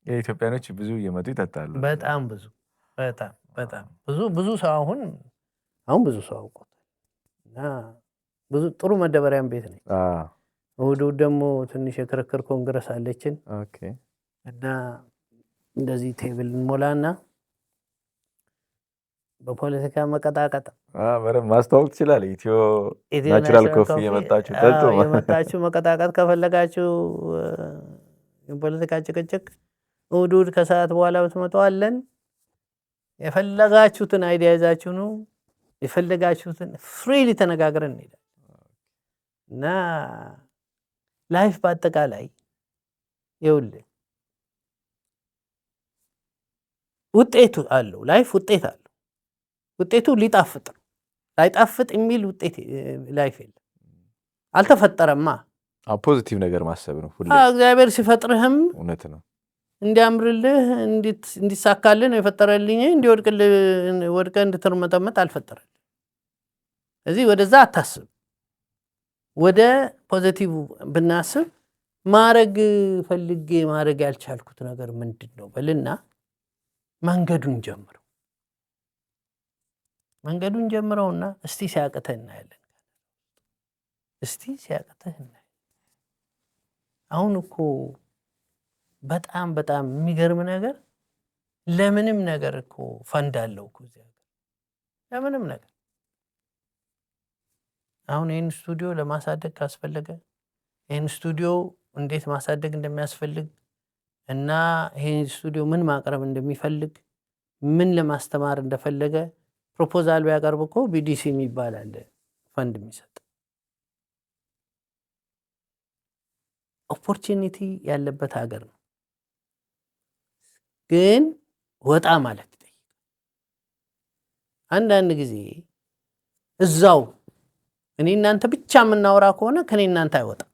የኢትዮጵያኖች ብዙ እየመጡ ይጠጣሉ። በጣም ብዙ በጣም ብዙ ሰው አሁን ብዙ ሰው አውቆታል እና ብዙ ጥሩ መደበሪያም ቤት ነች። እሑድ ደግሞ ትንሽ የክርክር ኮንግረስ አለችን እና እንደዚህ ቴብል እንሞላና በፖለቲካ መቀጣቀጥ ማስተዋወቅ ትችላለህ። ኢትዮ ናቹራል ኮፊ የመጣችሁ ጠጡ። የመጣችሁ መቀጣቀጥ ከፈለጋችሁ የፖለቲካ ጭቅጭቅ እሑድ ከሰዓት በኋላ ብትመጡ አለን። የፈለጋችሁትን አይዲያ ይዛችሁ ነው፣ የፈለጋችሁትን ፍሪሊ ተነጋግረን እንሄዳለን እና ላይፍ በአጠቃላይ ይኸውልህ ውጤቱ አለው። ላይፍ ውጤት አለው። ውጤቱ ሊጣፍጥ ነው። ላይጣፍጥ የሚል ውጤት ላይፍ የለም። አልተፈጠረማ። ፖዚቲቭ ነገር ማሰብ ነው ሁሌ። እግዚአብሔር ሲፈጥርህም እውነት ነው እንዲያምርልህ እንዲሳካልህ ነው የፈጠረልኝ። ወድቀህ እንድትርመጠመጥ አልፈጠረልህ። እዚህ ወደዛ አታስብ። ወደ ፖዚቲቭ ብናስብ ማረግ ፈልጌ ማረግ ያልቻልኩት ነገር ምንድን ነው በልና መንገዱን ጀምረውና እስቲ ሲያቅተህ እናያለን። እስቲ ሲያቅተህ እናያለን። አሁን እኮ በጣም የሚገርም ነገር ለምንም ነገር እኮ ፈንድ አለው እኮ እዚህ ሀገር ለምንም ነገር። አሁን ይህን ስቱዲዮ ለማሳደግ ካስፈለገ ይህን ስቱዲዮ እንዴት ማሳደግ እንደሚያስፈልግ እና ይህን ስቱዲዮ ምን ማቅረብ እንደሚፈልግ ምን ለማስተማር እንደፈለገ ፕሮፖዛል ቢያቀርብ እኮ ቢዲሲ የሚባል አለ ፈንድ የሚሰጥ። ኦፖርቹኒቲ ያለበት ሀገር ነው። ግን ወጣ ማለት ይጠይቃል። አንዳንድ ጊዜ እዛው እኔ እናንተ ብቻ የምናወራ ከሆነ ከኔ እናንተ አይወጣም።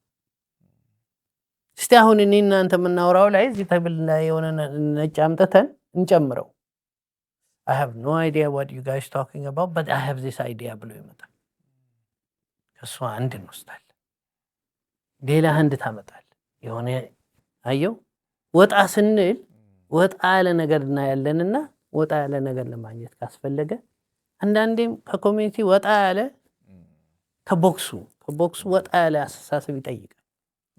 እስቲ አሁን እኔ እናንተ የምናወራው ላይ እዚህ ተብል ላይ የሆነ ነጭ አምጥተን እንጨምረው። I have no idea what you guys talking about, but I have this idea ብሎ ይመጣል። ከሷ አንድ እንወስዳለን፣ ሌላ አንድ ታመጣል። የሆነ አየው ወጣ ስንል ወጣ ያለ ነገር እናያለንና ወጣ ያለ ነገር ለማግኘት ካስፈለገ አንዳንዴም ከኮሚኒቲ ወጣ ያለ ከቦክሱ ወጣ ያለ አስተሳሰብ ይጠይቃል።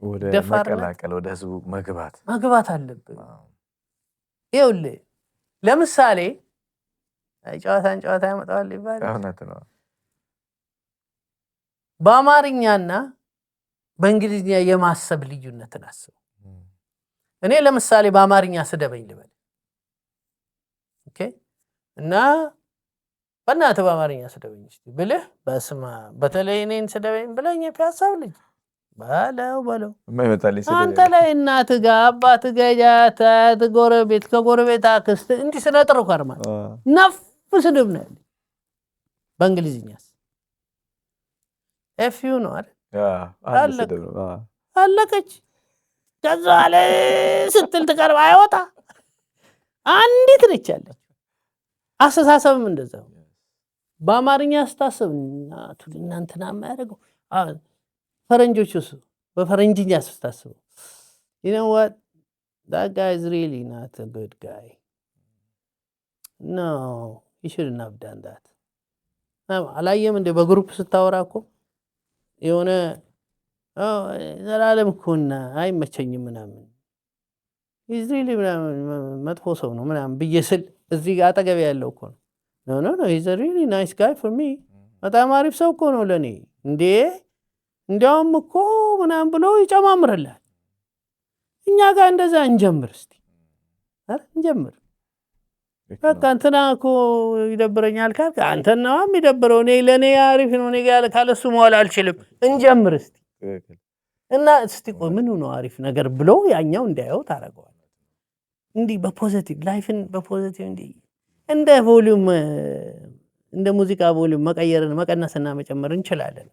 ወደ መቀላቀል ወደ ህዝቡ መግባት አለብን። ይኸውልህ ለምሳሌ ጨዋታ ያመጣዋል ይባላል። እውነት ነው። በአማርኛና በእንግሊዝኛ የማሰብ ልዩነትን አስብ። እኔ ለምሳሌ በአማርኛ ስደበኝ ልበል፣ ኦኬ፣ እና በእናትህ በአማርኛ ስደበኝ እስቲ ብልህ፣ በስማ በተለይ እኔን ስደበኝ ብለኝ ፒያሳው ልጅ በለው አንተ ላይ እናትህ ጋር አባትህ ጋር ጎረቤት ከጎረቤት አክስት እንዲህ ስነጥር ከርማ ነፍ ስድብ ነው ያለኝ። በእንግሊዝኛስ ኤፍዩ ነው አይደል? አለቀች። ከዛ አለ ስትል ትቀርብ አይወጣ አንዲት ነች ያለች። አስተሳሰብም እንደዛው በአማርኛ ስታስብ እናንተና የማያደርገው ፈረንጆቹስ በፈረንጅኛ ስታስበው you know what that guy is really not a good guy, no he shouldn't have done that. አላየም እንደ በግሩፕ ስታወራ እኮ የሆነ ዘላለም እኮና አይመቸኝም ምናምን he's really መጥፎ ሰው ነው ምናምን ብዬ ስል እዚህ ጋር አጠገብ ያለው እኮ ነው no he's a really nice guy for me በጣም አሪፍ ሰው እኮ ነው ለኔ እንዴ እንዲያውም እኮ ምናምን ብሎ ይጨማምርላል። እኛ ጋር እንደዛ እንጀምር እስቲ እንጀምር። በቃ እንትና እኮ ይደብረኛል ካልክ አንተና የሚደብረው እኔ ለኔ አሪፍ ነው እኔ ጋር ካለሱ መዋል አልችልም እንጀምር እስቲ እና እስቲ ቆይ ምን ነው አሪፍ ነገር ብሎ ያኛው እንዲያየው ታረጋዋል። እንዲህ በፖዚቲቭ ላይፍን በፖዚቲቭ እንደ ቮሊዩም እንደ ሙዚቃ ቮሊዩም መቀየርን መቀነስና መጨመር እንችላለን።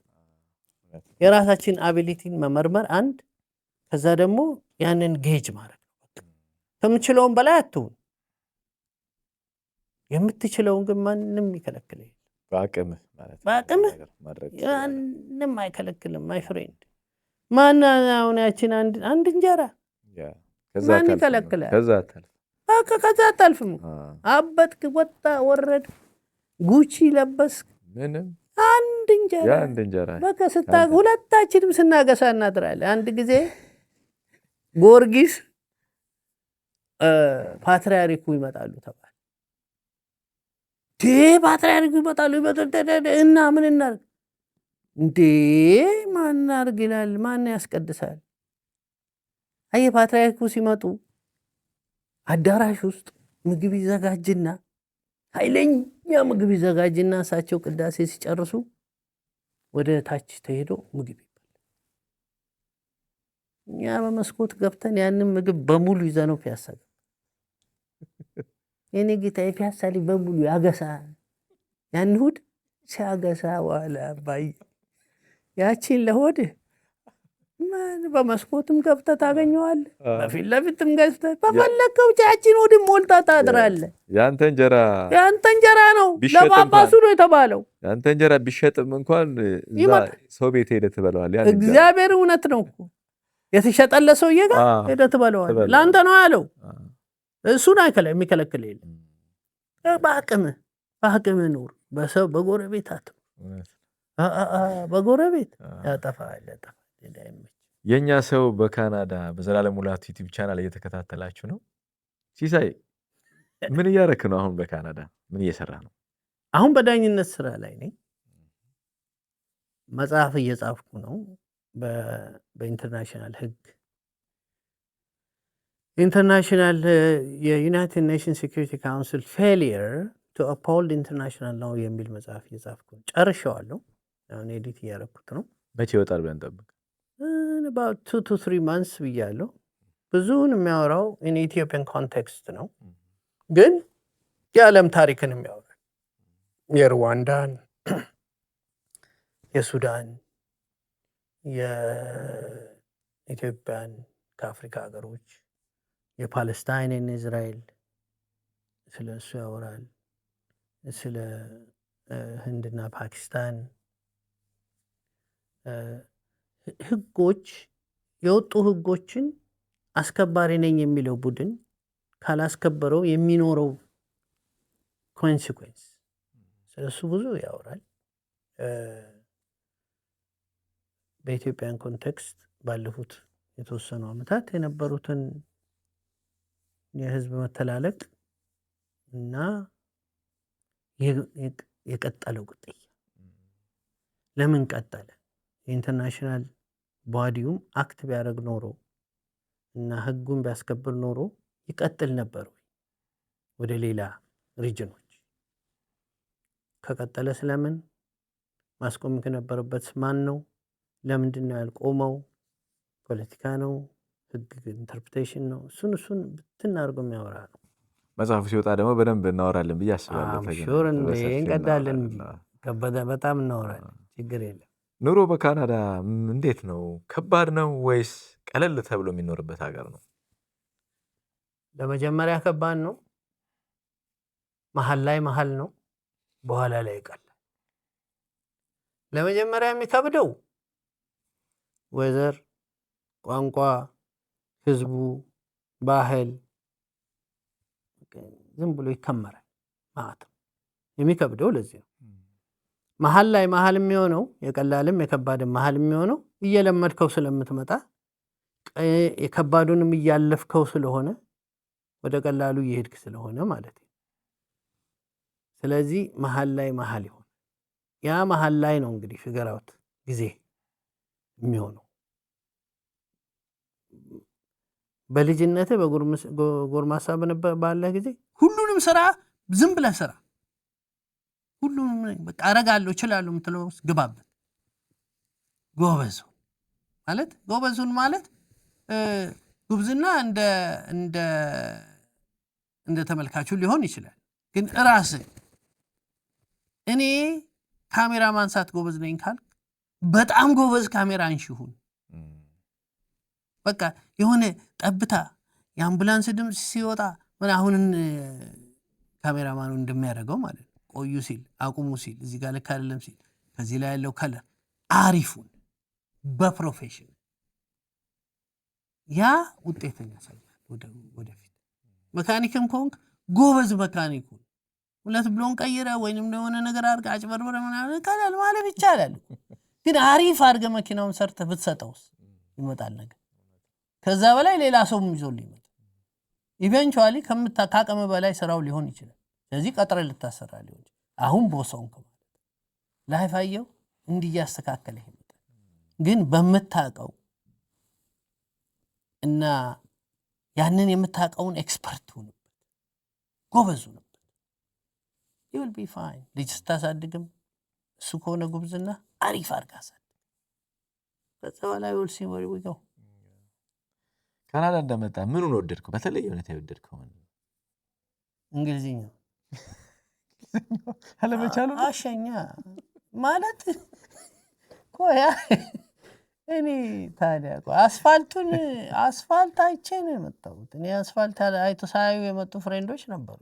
የራሳችን አቢሊቲን መመርመር አንድ፣ ከዛ ደግሞ ያንን ጌጅ ማድረግ ከምችለውን በላይ አትሁን። የምትችለውን ግን ማንም ይከለክልህ። በአቅምህ ማንም አይከለክልም። ማይ ፍሬንድ ማን አሁን ያችን አንድ እንጀራ ማን ይከለክላል? ከዛ አታልፍም። አበጥክ፣ ወጣ፣ ወረድ፣ ጉቺ ለበስክ፣ ምንም አንድ እንጀራ በቃ ሁለታችንም ስናገሳ እናድራለን። አንድ ጊዜ ጊዮርጊስ ፓትርያርኩ ይመጣሉ ተባለ። ፓትርያርኩ ይመጣሉ እና ምን እናድርግ እንዴ? ማን እናድርግ ይላል። ማን ያስቀድሳል? አየህ ፓትርያርኩ ሲመጡ አዳራሽ ውስጥ ምግብ ይዘጋጅና ኃይለኛ ምግብ ይዘጋጅና እሳቸው ቅዳሴ ሲጨርሱ ወደ ታች ተሄዶ ምግብ ይባላል። እኛ በመስኮት ገብተን ያንን ምግብ በሙሉ ይዘነው ፒያሳ የኔ ጌታ የፒያሳ ልጅ በሙሉ ያገሳ ያን እሑድ ሲያገሳ ዋለ አባይ ያቺን ለሆድ ማን በመስኮትም ገብተህ ታገኘዋለህ፣ በፊት ለፊትም ገዝተህ በፈለከው ያቺን ሆድም ሞልታ ታድራለህ። ያንተ እንጀራ ነው፣ ለጳጳሱ ነው የተባለው። ያንተ እንጀራ ቢሸጥም እንኳን እዛ ሰው ቤት ሄደህ ትበለዋለህ። እግዚአብሔር እውነት ነው እኮ የተሸጠለት ሰውዬ ጋር ሄደህ ትበለዋለህ። ለአንተ ነው ያለው። እሱን የሚከለክል የለም። በአቅምህ ኑር። በሰው በጎረቤት አትኑር። በጎረቤት ያጠፋል። የኛ ሰው በካናዳ በዘላለም ሙላቱ ዩቲዩብ ቻናል እየተከታተላችሁ ነው። ሲሳይ ምን እያደረክ ነው? አሁን በካናዳ ምን እየሰራ ነው? አሁን በዳኝነት ስራ ላይ ነኝ። መጽሐፍ እየጻፍኩ ነው በኢንተርናሽናል ሕግ ኢንተርናሽናል የዩናይትድ ኔሽንስ ሴኩሪቲ ካውንስል ፌሊየር ቱ አፖልድ ኢንተርናሽናል ላው የሚል መጽሐፍ እየጻፍኩ ጨርሼዋለሁ። አሁን ኤዲት እያደረኩት ነው። መቼ ይወጣል ብለን ጠብቅ? about 2 to 3 months ብያለሁ። ብዙውን የሚያወራው in Ethiopian context ነው፣ ግን የዓለም ታሪክን የሚያወራው የሩዋንዳን፣ የሱዳን፣ የኢትዮጵያን ከአፍሪካ ሀገሮች፣ የፓለስታይንን፣ እስራኤል ስለ እሱ ያወራል። ስለ ህንድና ፓኪስታን ህጎች የወጡ ህጎችን አስከባሪ ነኝ የሚለው ቡድን ካላስከበረው የሚኖረው ኮንሲኩዌንስ ስለሱ ብዙ ያወራል። በኢትዮጵያን ኮንቴክስት ባለፉት የተወሰኑ ዓመታት የነበሩትን የህዝብ መተላለቅ እና የቀጠለው ቅጥያ ለምን ቀጠለ? የኢንተርናሽናል ቦዲውም አክት ቢያደርግ ኖሮ እና ህጉን ቢያስከብር ኖሮ ይቀጥል ነበር ወይ ወደ ሌላ ሪጅኖች? ከቀጠለ ስለምን ማስቆም ከነበረበት ማን ነው? ለምንድን ነው ያልቆመው? ፖለቲካ ነው? ህግ ኢንተርፕሬቴሽን ነው? እሱን ብትናርገው የሚያወራ ነው። መጽሐፉ ሲወጣ ደግሞ በደንብ እናወራለን ብዬ አስባለሁ። ሹር እንቀዳለን፣ በጣም እናወራለን። ችግር የለም። ኑሮ በካናዳ እንዴት ነው? ከባድ ነው ወይስ ቀለል ተብሎ የሚኖርበት ሀገር ነው? ለመጀመሪያ ከባድ ነው፣ መሀል ነው፣ በኋላ ላይ ይቀላል። ለመጀመሪያ የሚከብደው ወዘር፣ ቋንቋ፣ ህዝቡ፣ ባህል ዝም ብሎ ይከመራል ማለት ነው። የሚከብደው ለዚህ ነው። መሀል የሚሆነው የቀላልም የከባድም መሀል የሚሆነው እየለመድከው ስለምትመጣ የከባዱንም እያለፍከው ስለሆነ ወደ ቀላሉ እየሄድክ ስለሆነ ማለት ነው። ስለዚህ መሀል ይሆን ያ መሀል ላይ ነው እንግዲህ ፍገራውት ጊዜ የሚሆነው። በልጅነቴ በጎርማሳ ባለ ጊዜ ሁሉንም ስራ ዝም ብለህ ስራ፣ ሁሉንም በቃ አረጋለሁ እችላለሁ የምትለው ግባበት። ጎበዙን ማለት ጉብዝና እንደ ተመልካቹ ሊሆን ይችላል። ግን ራስህ እኔ ካሜራ ማንሳት ጎበዝ ነኝ ካልክ በጣም ጎበዝ ካሜራ አንሺ ሁን። በቃ የሆነ ጠብታ የአምቡላንስ ድምፅ ሲወጣ ምን አሁን ካሜራማኑ እንደሚያደርገው ማለት ነው። ቆዩ ሲል አቁሙ ሲል እዚህ ጋር ልክ አይደለም ሲል ከዚህ ላይ ያለው ከለር አሪፉን በፕሮፌሽን ያ ውጤትን ያሳያል ወደፊት። መካኒክም ከሆንክ ጎበዝ መካኒኩ ሁለት ብሎን ቀይረ ወይንም የሆነ ነገር አድርገህ አጭበርብረህ ምናምን ካላል ማለት ይቻላል። ግን አሪፍ አድርገህ መኪናውን ሰርተህ ብትሰጠውስ ይመጣል ነገር። ከዛ በላይ ሌላ ሰው ይዞልህ ይመጣል። ኢቨንቹዋሊ ካቀመ በላይ ስራው ሊሆን ይችላል። ስለዚህ ቀጥረ ልታሰራ ሊሆን ይችላል። አሁን ቦሰውን ማለት ላይፍ አየው እንዲያስተካከለ ይመጣል። ግን በመታቀው እና ያንን የምታቀውን ኤክስፐርት ሁንበት፣ ጎበዝ ሁንበት። you will be fine። ልጅ ስታሳድግም እሱ ከሆነ ጉብዝና አሪፍ አድርጋ አሳድግ። ከዛ በላይ will see where we go። ካናዳ እንደመጣ ምኑን ወደድከው? በተለይ ሁኔታ የወደድከው እንግሊዝኛ አለመቻሉ አሸኛ ማለት ቆያ እኔ ታዲያ አስፋልት አይቼ ነው የመጣሁት። እኔ አስፋልት አይቶ ሳያዩ የመጡ ፍሬንዶች ነበሩ።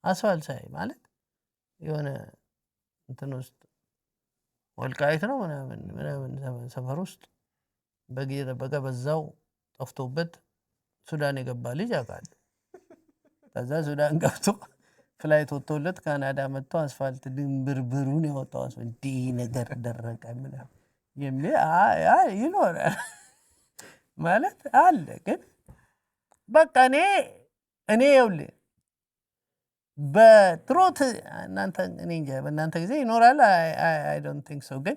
አስፋልት ሳይ ማለት የሆነ እንትን ውስጥ ወልቃይት ነው ምናምን ሰፈር ውስጥ በቃ በዛው ጠፍቶበት ሱዳን የገባ ልጅ አውቃለሁ። ከዛ ሱዳን ገብቶ ፍላይት ወጥቶለት ካናዳ መጥቶ አስፋልት ድንብርብሩን ያወጣው እንዲህ ነገር ደረቀ ምናምን የሚል ይኖራል ማለት አለ። ግን በቃ እኔ ይኸውልህ በትሮት በእናንተ ጊዜ ይኖራል አይ ዶንት ቲንክ ሶ። ግን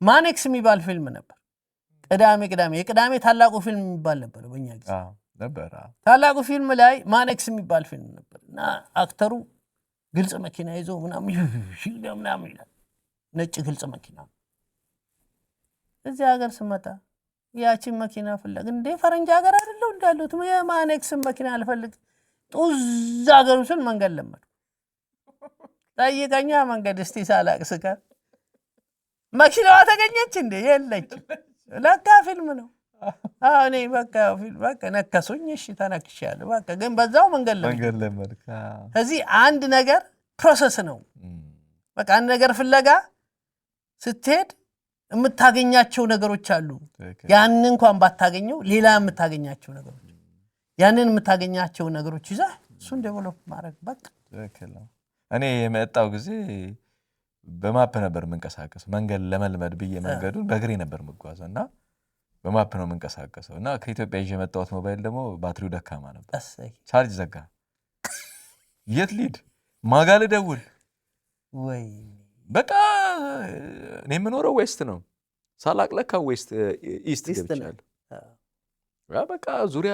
ማኔክስ የሚባል ፊልም ነበር። የቅዳሜ ታላቁ ፊልም የሚባል ነበር በእኛ ጊዜ ነበር። ታላቁ ፊልም ላይ ማኔክስ የሚባል ፊልም ነበር እና አክተሩ ግልጽ መኪና ይዞ ምናምን ይላል። ነጭ ግልጽ መኪና። እዚህ ሀገር ስመጣ ያቺን መኪና ፍለግ እንዴ ፈረንጅ ሀገር አይደለው እንዳሉት የማኔክስን መኪና አልፈልግ ጡዝ ሀገሩ ስል መንገድ ለመድኩ። ጠይቀኛ መንገድ እስቲ ሳላቅስ ቀር መኪናዋ ተገኘች እንዴ? የለችም። ለካ ፊልም ነው። እኔ በቃ ነከሱኝ። እሺ ተነክሻለሁ። በቃ ግን በዛው መንገድ ለመድኩ። ከዚህ አንድ ነገር ፕሮሰስ ነው። በቃ አንድ ነገር ፍለጋ ስትሄድ የምታገኛቸው ነገሮች አሉ። ያንን እንኳን ባታገኘው ሌላ የምታገኛቸው ነገሮች ያንን የምታገኛቸው ነገሮች ይዘህ እሱን ዴቨሎፕ ማድረግ በቃ እኔ የመጣው ጊዜ በማፕ ነበር የምንቀሳቀሰው። መንገድ ለመልመድ ብዬ መንገዱን በእግሬ ነበር የምጓዘው እና በማፕ ነው የምንቀሳቀሰው እና ከኢትዮጵያ ይዤ የመጣሁት ሞባይል ደግሞ ባትሪው ደካማ ነበር። ቻርጅ ዘጋ። የት ልሂድ? ማጋ ልደውል? ወይ በቃ እኔ የምኖረው ዌስት ነው። ሳላቅ ለካ ዌስት ኢስት ገብቻለሁ። በቃ ዙሪያ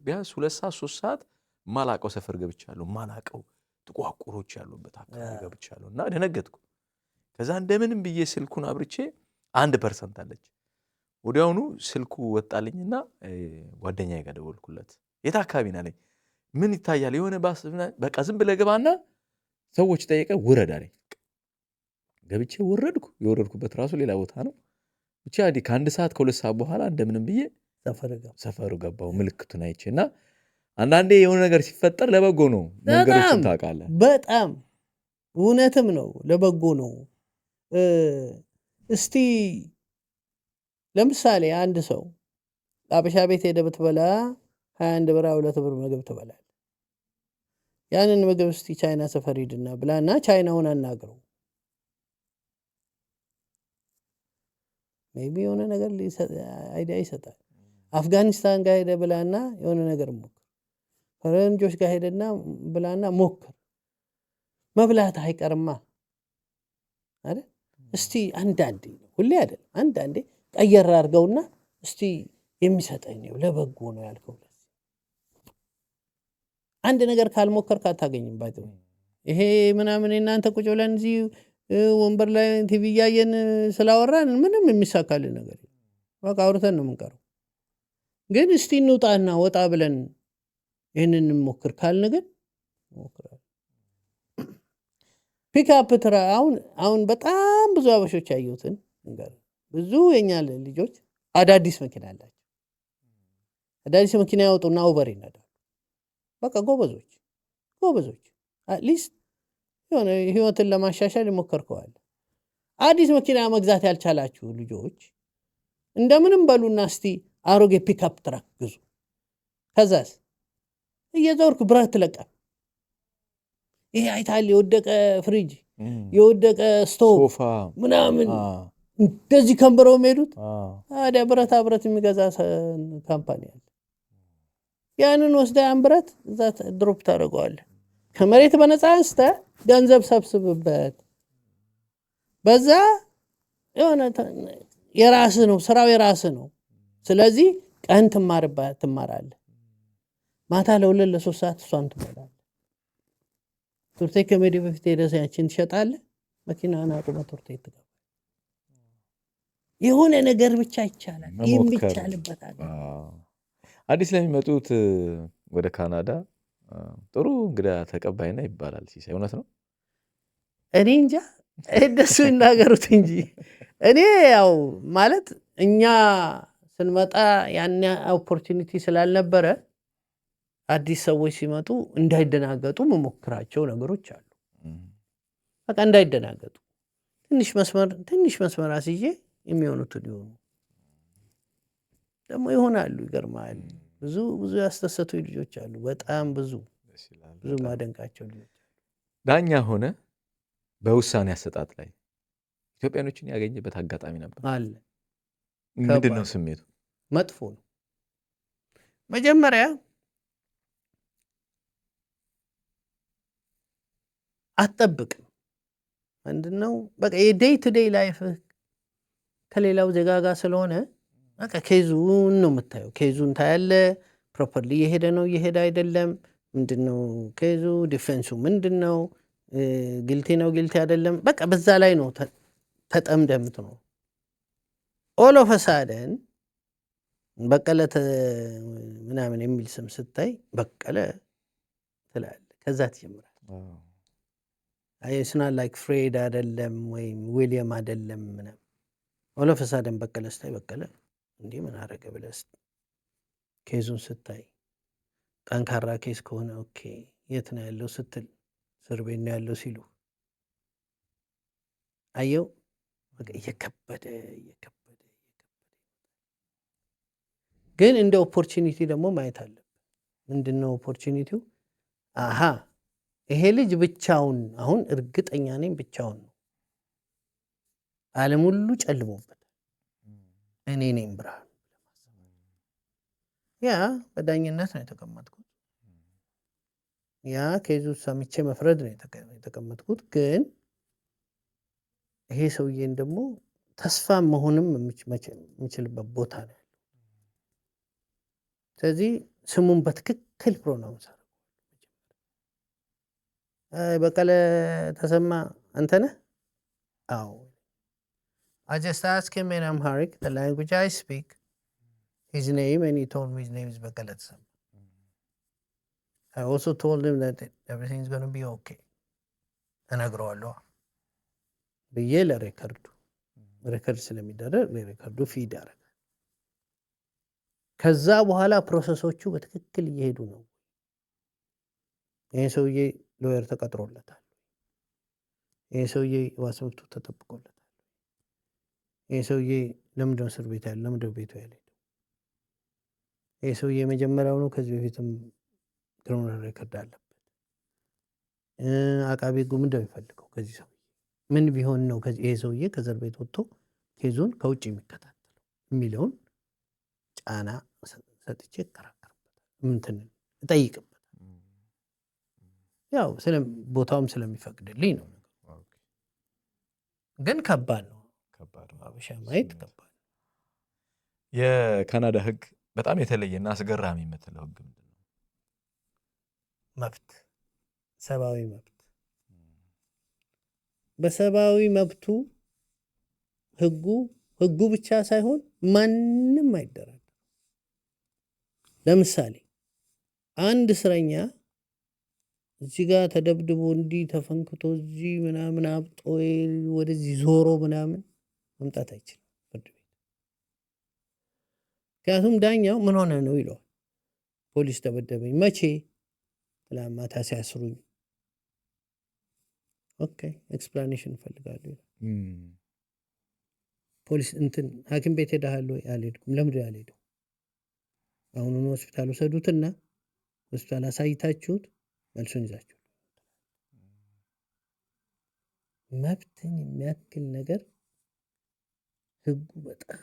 ቢያንስ 2 ሰዓት 3 ሰዓት ማላቀው ሰፈር ገብቻለሁ። ማላቀው ጥቋቁሮች ያሉበት አካባቢ ገብቻለሁ እና ደነገጥኩ። ከዛ እንደምንም ብዬ ስልኩን አብርቼ 1% አለች። ወዲያውኑ ስልኩ ወጣልኝና ጓደኛዬ ጋር ደወልኩለት። የት አካባቢ ነህ አለኝ። ምን ይታያል? የሆነ ባስ በቃ ዝም ብለህ ግባና ሰዎች ጠይቀ ውረድ አለኝ። ገብቼ ወረድኩ። የወረድኩበት ራሱ ሌላ ቦታ ነው። ብቻ ከ1 ሰዓት ከ2 ሰዓት በኋላ እንደምንም ብዬ ሰፈሩ ገባው ምልክቱን አይቼ እና አንዳንዴ የሆነ ነገር ሲፈጠር ለበጎ ነው። መንገዶችን ታውቃለህ። በጣም እውነትም ነው፣ ለበጎ ነው። እስቲ ለምሳሌ አንድ ሰው አበሻ ቤት ሄደ ብትበላ 21 ብር 2 ብር ምግብ ትበላል። ያንን ምግብ እስቲ ቻይና ሰፈር ሂድና ብላና ቻይናውን አናግረው። ሜቢ የሆነ ነገር አይዲያ ይሰጣል። አፍጋኒስታን ጋር ሄደ ብላና የሆነ ነገር ሞክር። ፈረንጆች ጋር ሄደና ብላና ሞክር። መብላት አይቀርማ አይደል? እስቲ አንዳንዴ ሁሌ አይደል፣ አንዳንዴ ቀየር አድርገውና እስቲ የሚሰጠኝ ነው ለበጎ ነው ያልከው። አንድ ነገር ካልሞከርክ አታገኝም። ባይተው ይሄ ምናምን እናንተ ቁጭ ብለን እዚህ ወንበር ላይ ቲቪ እያየን ስላወራን ምንም የሚሳካልን ነገር በቃ አውርተን ነው የምንቀረው። ግን እስቲ እንውጣና ወጣ ብለን ይህንን እንሞክር ካልን ግን ሞክራል። ፒክአፕ ትራ አሁን በጣም ብዙ አበሾች ያዩትን ነገር ብዙ የኛ ልጆች አዳዲስ መኪና አላቸው። አዳዲስ መኪና ያወጡና ኡበር ይነዳሉ። በቃ ጎበዞች አትሊስት የሆነ ህይወትን ለማሻሻል ይሞከርከዋል። አዲስ መኪና መግዛት ያልቻላችሁ ልጆች እንደምንም በሉና እስቲ አሮጌ ፒክአፕ ትራክ ግዙ። ከዛስ እየዞርክ ብረት ትለቃል። ይሄ አይታል የወደቀ ፍሪጅ የወደቀ ስቶቭ ምናምን እንደዚህ ከንበረው የሚሄዱት ታዲያ ብረት የሚገዛ ካምፓኒ አለ። ያንን ወስደህ ያን ብረት እዛ ድሮፕ ታደርገዋለህ። ከመሬት በነፃ አንስተህ ገንዘብ ሰብስብበት። በዛ የሆነ የራስህ ነው፣ ስራው የራስህ ነው። ስለዚህ ቀን ትማራለህ፣ ማታ ለ2 ለ3 ሰዓት እሷን ትሞላለህ። ቱርቴ ከሜዲ በፊት ሄደህ ያችን ትሸጣለህ፣ መኪናህን አቁመህ ቱርቴ ትገባለህ። የሆነ ነገር ብቻ ይቻላል። ይህም ይቻልበት አለ። አዲስ ለሚመጡት ወደ ካናዳ ጥሩ እንግዳ ተቀባይና ይባላል። ሲሳይ እውነት ነው? እኔ እንጃ እንደሱ ይናገሩት እንጂ እኔ ያው ማለት እኛ ስንመጣ ያን ኦፖርቹኒቲ ስላልነበረ አዲስ ሰዎች ሲመጡ እንዳይደናገጡ መሞክራቸው ነገሮች አሉ። በቃ እንዳይደናገጡ ትንሽ መስመር አስይዤ የሚሆኑትን ይሆኑ ደግሞ ይሆናሉ። ይገርማል። ብዙ ያስተሰቱ ልጆች አሉ። በጣም ብዙ ማደንቃቸው ልጆች አሉ። ዳኛ ሆነ በውሳኔ አሰጣጥ ላይ ኢትዮጵያኖችን ያገኘበት አጋጣሚ ነበር አለ። ምንድን ነው ስሜቱ? መጥፎ ነው። መጀመሪያ አትጠብቅም። ምንድነው በቃ የዴይ ቱ ዴይ ላይፍ ከሌላው ዜጋ ጋር ስለሆነ በቃ ኬዙን ነው የምታየው። ኬዙን ታያለህ። ፕሮፐርሊ እየሄደ ነው እየሄደ አይደለም፣ ምንድነው ኬዙ፣ ዲፌንሱ ምንድነው፣ ግልቲ ነው ግልቲ አይደለም። በቃ በዛ ላይ ነው ተጠምደህ የምትኖረው። ኦል ኦፍ አ ሳደን በቀለ ምናምን የሚል ስም ስታይ በቀለ ትላለህ። ከዛ ትጀምራለህ። it's not like ፍሬድ አይደለም ወይም ዊሊያም አይደለም ምናምን ኦል ኦፍ ሰደን በቀለ ስታይ በቀለ እንዴ ምን አደረገ ብለህ ኬዙን ስታይ ጠንካራ ኬስ ከሆነ ኦኬ የት ነው ያለው ስትል እስር ቤት ነው ያለው ሲሉ አየው በቃ እየከበደ ግን እንደ ኦፖርቹኒቲ ደግሞ ማየት አለብን። ምንድነው ኦፖርቹኒቲው? አሃ ይሄ ልጅ ብቻውን አሁን እርግጠኛ ነኝ ብቻውን ነው። ዓለም ሁሉ ጨልሞበታል። እኔ ነኝ ብርሃን። ያ በዳኝነት ነው የተቀመጥኩት። ያ ከይዙ ሰምቼ መፍረድ ነው የተቀመጥኩት። ግን ይሄ ሰውዬን ደግሞ ተስፋ መሆንም የምችልበት ቦታ ነው። ስለዚህ ስሙን በትክክል ፕሮናውንስ አድርጎ በቀለ ተሰማ አንተ ነህ? አዎ። I just asked him in Amharic, the language I speak, his name, and he told me his name is Bakala Tasama. I also told him that everything is going to be okay. እነግረዋለሁ ብዬ ለሬከርዱ ሬከርድ ስለሚደረግ ለሬከርዱ ፊድ ያደርጋል። ከዛ በኋላ ፕሮሰሶቹ በትክክል እየሄዱ ነው። ይሄ ሰውዬ ሎየር ተቀጥሮለታል። ይሄ ሰውዬ ዋስ መብቱ ተጠብቆለታል። ይሄ ሰውዬ ለምንድነው እስር ቤት ያለ? ለምንድነው ቤቱ ያለ? ይሄ ሰውዬ መጀመሪያው ነው። ከዚህ በፊትም ክሪሚናል ሬከርድ አለበት። አቃቤ ሕጉ ምንድነው የሚፈልገው ከዚህ ሰውዬ? ምን ቢሆን ነው ይሄ ሰውዬ ከእስር ቤት ወጥቶ ኬዙን ከውጭ የሚከታተለው የሚለውን ጫና ሰጥቼ እከራከርበታል፣ እጠይቅበታል። ያው ቦታውም ስለሚፈቅድልኝ ነው። ግን ከባድ ነው። አበሻ ማየት ከባድ ነው። የካናዳ ሕግ በጣም የተለየና አስገራሚ የምትለው ሕግ ምንድን ነው? መብት፣ ሰብአዊ መብት። በሰብአዊ መብቱ ሕጉ ብቻ ሳይሆን ማንም አይደራደርም። ለምሳሌ አንድ እስረኛ እዚህ ጋር ተደብድቦ እንዲህ ተፈንክቶ እዚህ ምናምን አብጦ ወደዚህ ዞሮ ምናምን መምጣት አይችልም ፍርድ ቤት። ምክንያቱም ዳኛው ምን ሆነ ነው ይለዋል። ፖሊስ ደበደበኝ። መቼ? ትላንት ማታ ሲያስሩኝ። ኦኬ ኤክስፕላኔሽን እፈልጋለሁ ይላል። ፖሊስ ሐኪም ቤት ሄደሃል ወይ? አልሄድኩም። ለምንድን ነው ያልሄደው? አሁኑን ሆስፒታል ወሰዱትና ሆስፒታል አሳይታችሁት መልሱን ይዛችሁ። መብትን የሚያክል ነገር ሕጉ በጣም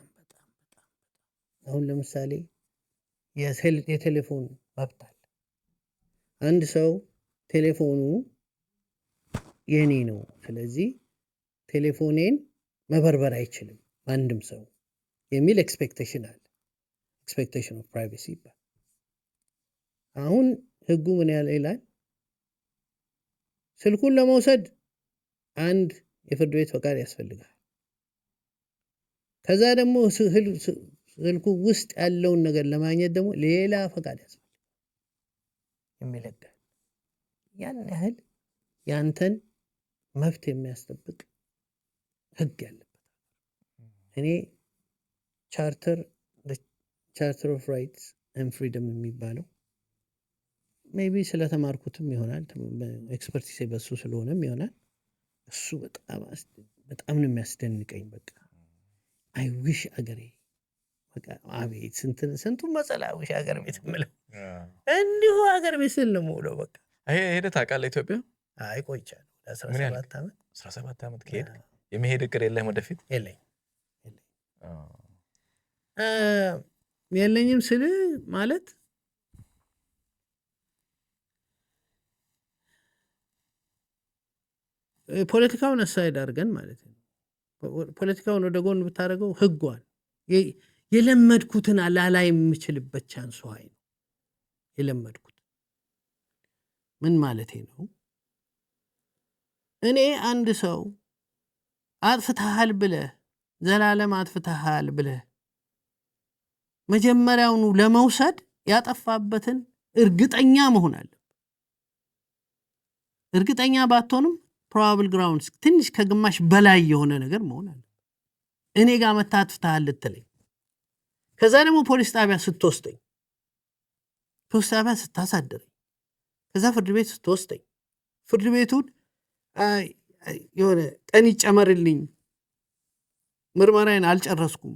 አሁን ለምሳሌ የቴሌፎን መብት አለ። አንድ ሰው ቴሌፎኑ የኔ ነው፣ ስለዚህ ቴሌፎኔን መበርበር አይችልም አንድም ሰው የሚል ኤክስፔክቴሽን አለ። ኤክስፔክቴሽን ኦፍ ፕራይቬሲ ይባላል። አሁን ሕጉ ምን ያለ ይላል? ስልኩን ለመውሰድ አንድ የፍርድ ቤት ፈቃድ ያስፈልጋል። ከዛ ደግሞ ስልኩ ውስጥ ያለውን ነገር ለማግኘት ደግሞ ሌላ ፈቃድ ያስፈልጋል የሚል ሕግ አለ። ያን ያህል ያንተን መብት የሚያስጠብቅ ሕግ ያለበት እኔ ቻርተር ኦፍ ራይትስ ኤንድ ፍሪደም የሚባለው ሜቢ ስለተማርኩትም ይሆናል፣ ኤክስፐርቲሴ በሱ ስለሆነም ይሆናል። እሱ በጣም ነው የሚያስደንቀኝ። በቃ አይ ዊሽ አገሬ በቃ አቤት ስንቱን መጸላ ዊሽ አገር ቤት የምለው እንዲሁ አገር ቤት ስል ነው የምውለው። በቃ ሄደህ ታውቃለህ ኢትዮጵያ? አይ ቆይቻለሁ 17 ዓመት 17 ዓመት ከሄድክ የመሄድ እቅድ የለህም ወደፊት? የለኝም ስል ማለት ፖለቲካውን አሳይድ አድርገን ማለት ነው። ፖለቲካውን ወደ ጎን ብታደርገው ሕጓን የለመድኩትን አላላይ የምችልበት ቻንስ ነው። የለመድኩት ምን ማለቴ ነው? እኔ አንድ ሰው አጥፍተሃል ብለህ ዘላለም አጥፍተሃል ብለህ መጀመሪያውኑ ለመውሰድ ያጠፋበትን እርግጠኛ መሆን አለ። እርግጠኛ ባትሆንም ፕሮባብል ግራውንድስ ትንሽ ከግማሽ በላይ የሆነ ነገር መሆን አለ። እኔ ጋር መታትፍታል ልትለኝ፣ ከዛ ደግሞ ፖሊስ ጣቢያ ስትወስደኝ፣ ፖሊስ ጣቢያ ስታሳድረኝ፣ ከዛ ፍርድ ቤት ስትወስደኝ፣ ፍርድ ቤቱን የሆነ ቀን ይጨመርልኝ ምርመራዬን አልጨረስኩም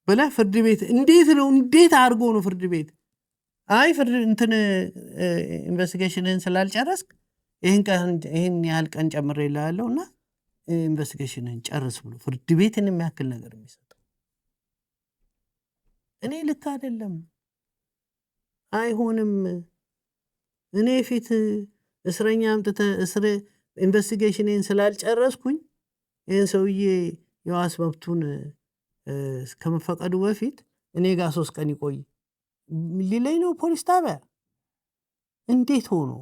ብለህ ፍርድ ቤት እንዴት አድርጎ ነው ፍርድ ቤት ፍርድ ኢንቨስቲጌሽንን ስላልጨረስክ ይህን ያህል ቀን ጨምሬልሃለሁ እና ኢንቨስቲጌሽንን ጨርስ ብሎ ፍርድ ቤትን የሚያክል ነገር የሚሰጠው? እኔ ልክ አይደለም፣ አይሆንም። እኔ ፊት እስረኛ አምጥተህ ኢንቨስቲጌሽንን ስላልጨረስኩኝ ይህን ሰውዬ የዋስ መብቱን ከመፈቀዱ በፊት እኔ ጋር 3 ቀን ይቆይ ሊለኝ ነው ፖሊስ ጣቢያ? እንዴት ሆኖ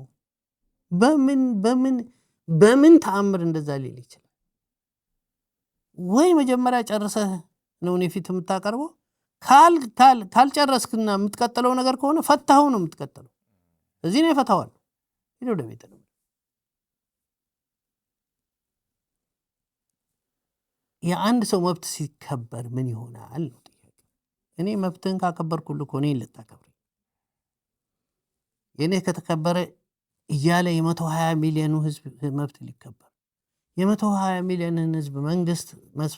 በምን ተአምር እንደዛ ሊል ይችላል? ወይ መጀመሪያ ጨርሰህ ነው እኔ ፊት የምታቀርበው። ካልጨረስክና የምትቀጥለው ነገር ከሆነ ፈታኸው ነው የምትቀጥለው። እዚህ ነው ፈታዋል። ሄዶ ወደ ቤት ነው። የአንድ ሰው መብት ሲከበር ምን ይሆናል ነው ጥያቄ። እኔ መብትህን ካከበርኩልህ እኮ እኔን ልታከብር፣ የኔ ከተከበረ እያለ የ120 ሚሊዮኑ ህዝብ መብት ሊከበር፣ የ120 ሚሊዮንን ህዝብ መንግስት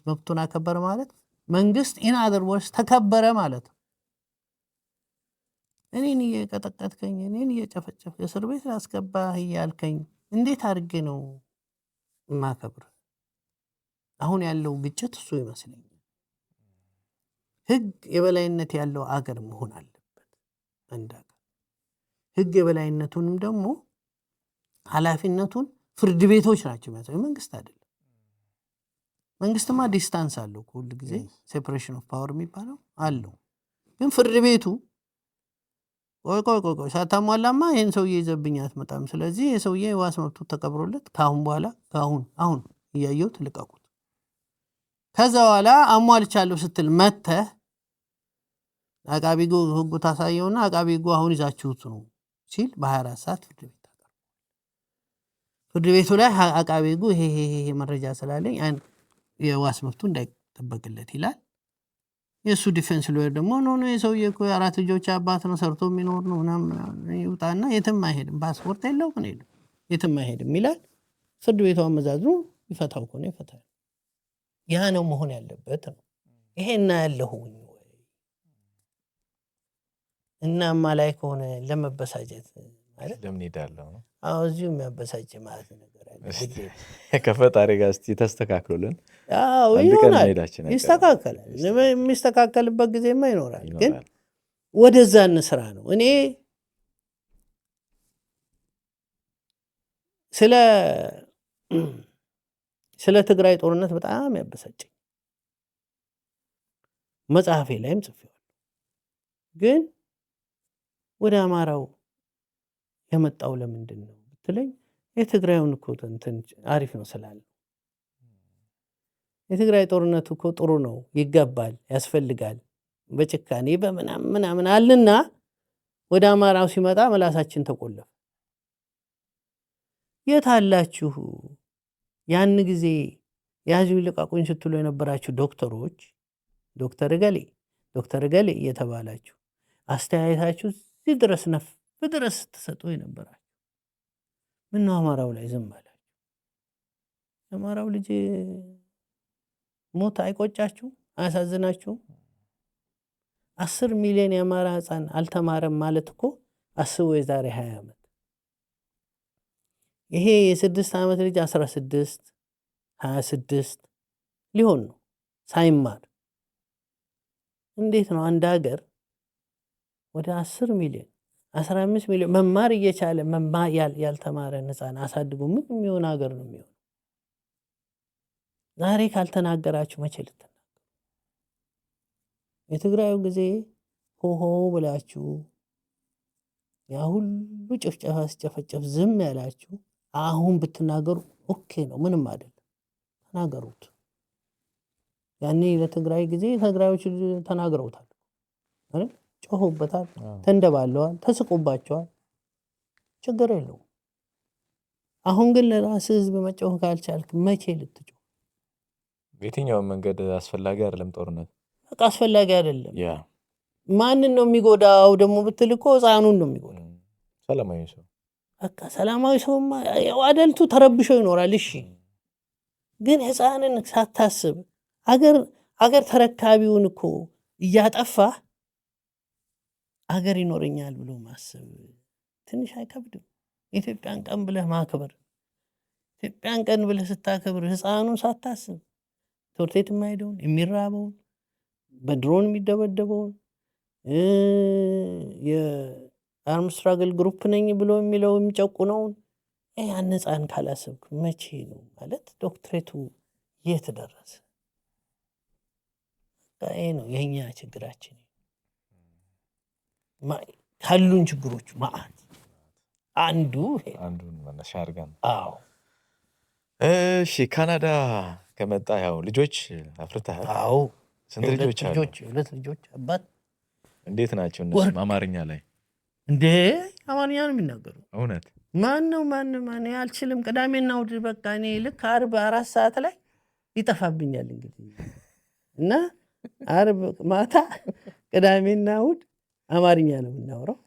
መብቱን አከበረ ማለት መንግስት ኢን አዘር ወርድስ ተከበረ ማለት ነው። እኔን እየቀጠቀጥከኝ፣ እኔን እየጨፈጨፍ እስር ቤት አስገባህ እያልከኝ እንዴት አድርጌ ነው ማከብር? አሁን ያለው ግጭት እሱ ይመስለኛል። ህግ የበላይነት ያለው አገር መሆን አለበት አንድ አገር። ህግ የበላይነቱንም ደግሞ ኃላፊነቱን ፍርድ ቤቶች ናቸው የሚያሳዩ፣ መንግስት አይደለም። መንግስትማ ዲስታንስ አለው ሁሉ ጊዜ ሴፐሬሽን ኦፍ ፓወር የሚባለው አለው። ግን ፍርድ ቤቱ ቆይ ሳታሟላማ ይህን ሰውዬ ይዘብኝ አትመጣም፣ ስለዚህ የሰውዬ ዋስ መብቱ ተቀብሮለት ከአሁን በኋላ አሁን እያየሁት ልቀቁት፣ ከዛ በኋላ አሟልቻለሁ ስትል መተህ አቃቢ ህጉ ታሳየውና አቃቢ ህጉ አሁን ይዛችሁት ነው ሲል በ24 ሰዓት ፍርድ ቤት ታቀርባለህ። ፍርድ ቤቱ ላይ አቃቢ ህጉ ይሄ መረጃ ስላለኝ የዋስ መብቱ እንዳይጠበቅለት ይላል። የእሱ ዲፌንስ ሎየር ደግሞ ኖ የሰውዬ እኮ 4 ልጆች አባት ነው፣ ሰርቶ የሚኖር ነው ምናምን፣ ይውጣና የትም አይሄድም፣ ፓስፖርት የለው ምን የለው፣ የትም አይሄድም ይላል። ፍርድ ቤቱ አመዛዝኖ ይፈታው ከሆነ ይፈታል። ያ ነው መሆን ያለበት ነው። ይሄና ያለሁኝ ወይ እናማ ላይ ከሆነ ለመበሳጨት ማለት ለምን ሄዳለሁ ነው? አዎ እዚሁ የሚያበሳጭ ማለት ነገር አለ። ከፈጣሪ ጋር እስቲ ተስተካክሎልን ይሆናል፣ ይስተካከላል። የሚስተካከልበት ጊዜማ ይኖራል። ግን ወደዛ እንስራ ነው። እኔ ስለ ትግራይ ጦርነት በጣም ያበሳጨኝ መጽሐፌ ላይም ጽፌዋለሁ። ግን ወደ አማራው የመጣው ለምንድን ነው ብትለኝ የትግራዩን እኮ እንትን አሪፍ ነው ስላለ። የትግራይ ጦርነት እኮ ጥሩ ነው፣ ይገባል፣ ያስፈልጋል፣ በጭካኔ በምናምን አልና ወደ አማራው ሲመጣ መላሳችን ተቆለፈ። የት አላችሁ? ያን ጊዜ ያዙ ልቀቁኝ ስትሉ የነበራችሁ ዶክተሮች፣ ዶክተር እገሌ እየተባላችሁ አስተያየታችሁ እዚህ ድረስ ነፍ ድረስ ስትሰጡ የነበራችሁ ምነው አማራው ላይ ዝም አላችሁ? የአማራው ልጅ ሞት አይቆጫችሁ? አያሳዝናችሁ? 10 ሚሊዮን የአማራ ህፃን አልተማረም ማለት እኮ አስቡ። የዛሬ 20 ዓመት ይሄ የ6 ዓመት ልጅ 16 26 ሊሆን ነው ሳይማር። እንዴት ነው አንድ ሀገር ወደ 10 ሚሊዮን 15 ሚሊዮን መማር እየቻለ ያልተማረን ህፃን አሳድጎ ምን የሚሆን ሀገር ነው የሚሆን? ዛሬ ካልተናገራችሁ መቼ ልትናገሩ? የትግራዩ ጊዜ ሆሆ ብላችሁ ያ ሁሉ ጭፍጨፋ ሲጨፈጨፍ ዝም ያላችሁ አሁን ብትናገሩ ኦኬ ነው፣ ምንም አይደለም፣ ተናገሩት። ያኔ ለትግራይ ጊዜ ትግራዮች ተናግረውታል። አይደል? ጮሁበታል፣ ተንደባለዋል፣ ተስቆባቸዋል። ችግር የለውም። አሁን ግን ለራስህ ህዝብ መጮህ ካልቻልክ መቼ ልትጮህ? በየትኛውም መንገድ አስፈላጊ አይደለም ጦርነት። በቃ አስፈላጊ አይደለም። ማንን ነው የሚጎዳው ደግሞ ብትል እኮ ህፃኑን ነው የሚጎዳው። ሰላማዊ ሰው በቃ ሰላማዊ ሰውማ አደልቱ ተረብሾ ይኖራል። እሺ ግን ህፃንን ሳታስብ አገር ተረካቢውን እኮ እያጠፋ አገር ይኖረኛል ብሎ ማሰብ ትንሽ አይከብድም? ኢትዮጵያን ቀን ብለህ ማክበር፣ ኢትዮጵያን ቀን ብለህ ስታከብር ህፃኑን ሳታስብ ትምህርት ቤት የማይሄደውን የሚራበውን በድሮን የሚደበደበውን የአርም ስትራግል ግሩፕ ነኝ ብሎ የሚለው የሚጨቁነውን ያን ህፃን ካላሰብክ መቼ ነው ማለት ዶክትሬቱ የት ደረሰ? ይሄ ነው የኛ ችግራችን። ካሉን ችግሮች ማአት አንዱን መነሻ አድርገን አዎ። እሺ ካናዳ ከመጣ ያው ልጆች አፍርተሃል? አዎ። ስንት ልጆች አሉ? 2 ልጆች አባት። እንዴት ናቸው እነሱ? አማርኛ ላይ እንዴ አማርኛ ነው የሚናገሩ? እውነት? ማን አልችልም። ቅዳሜና እሑድ በቃ እኔ ልክ ዓርብ 4 ሰዓት ላይ ይጠፋብኛል እንግዲህ እና ዓርብ ማታ ቅዳሜና እሑድ አማርኛ ነው የምናወራው።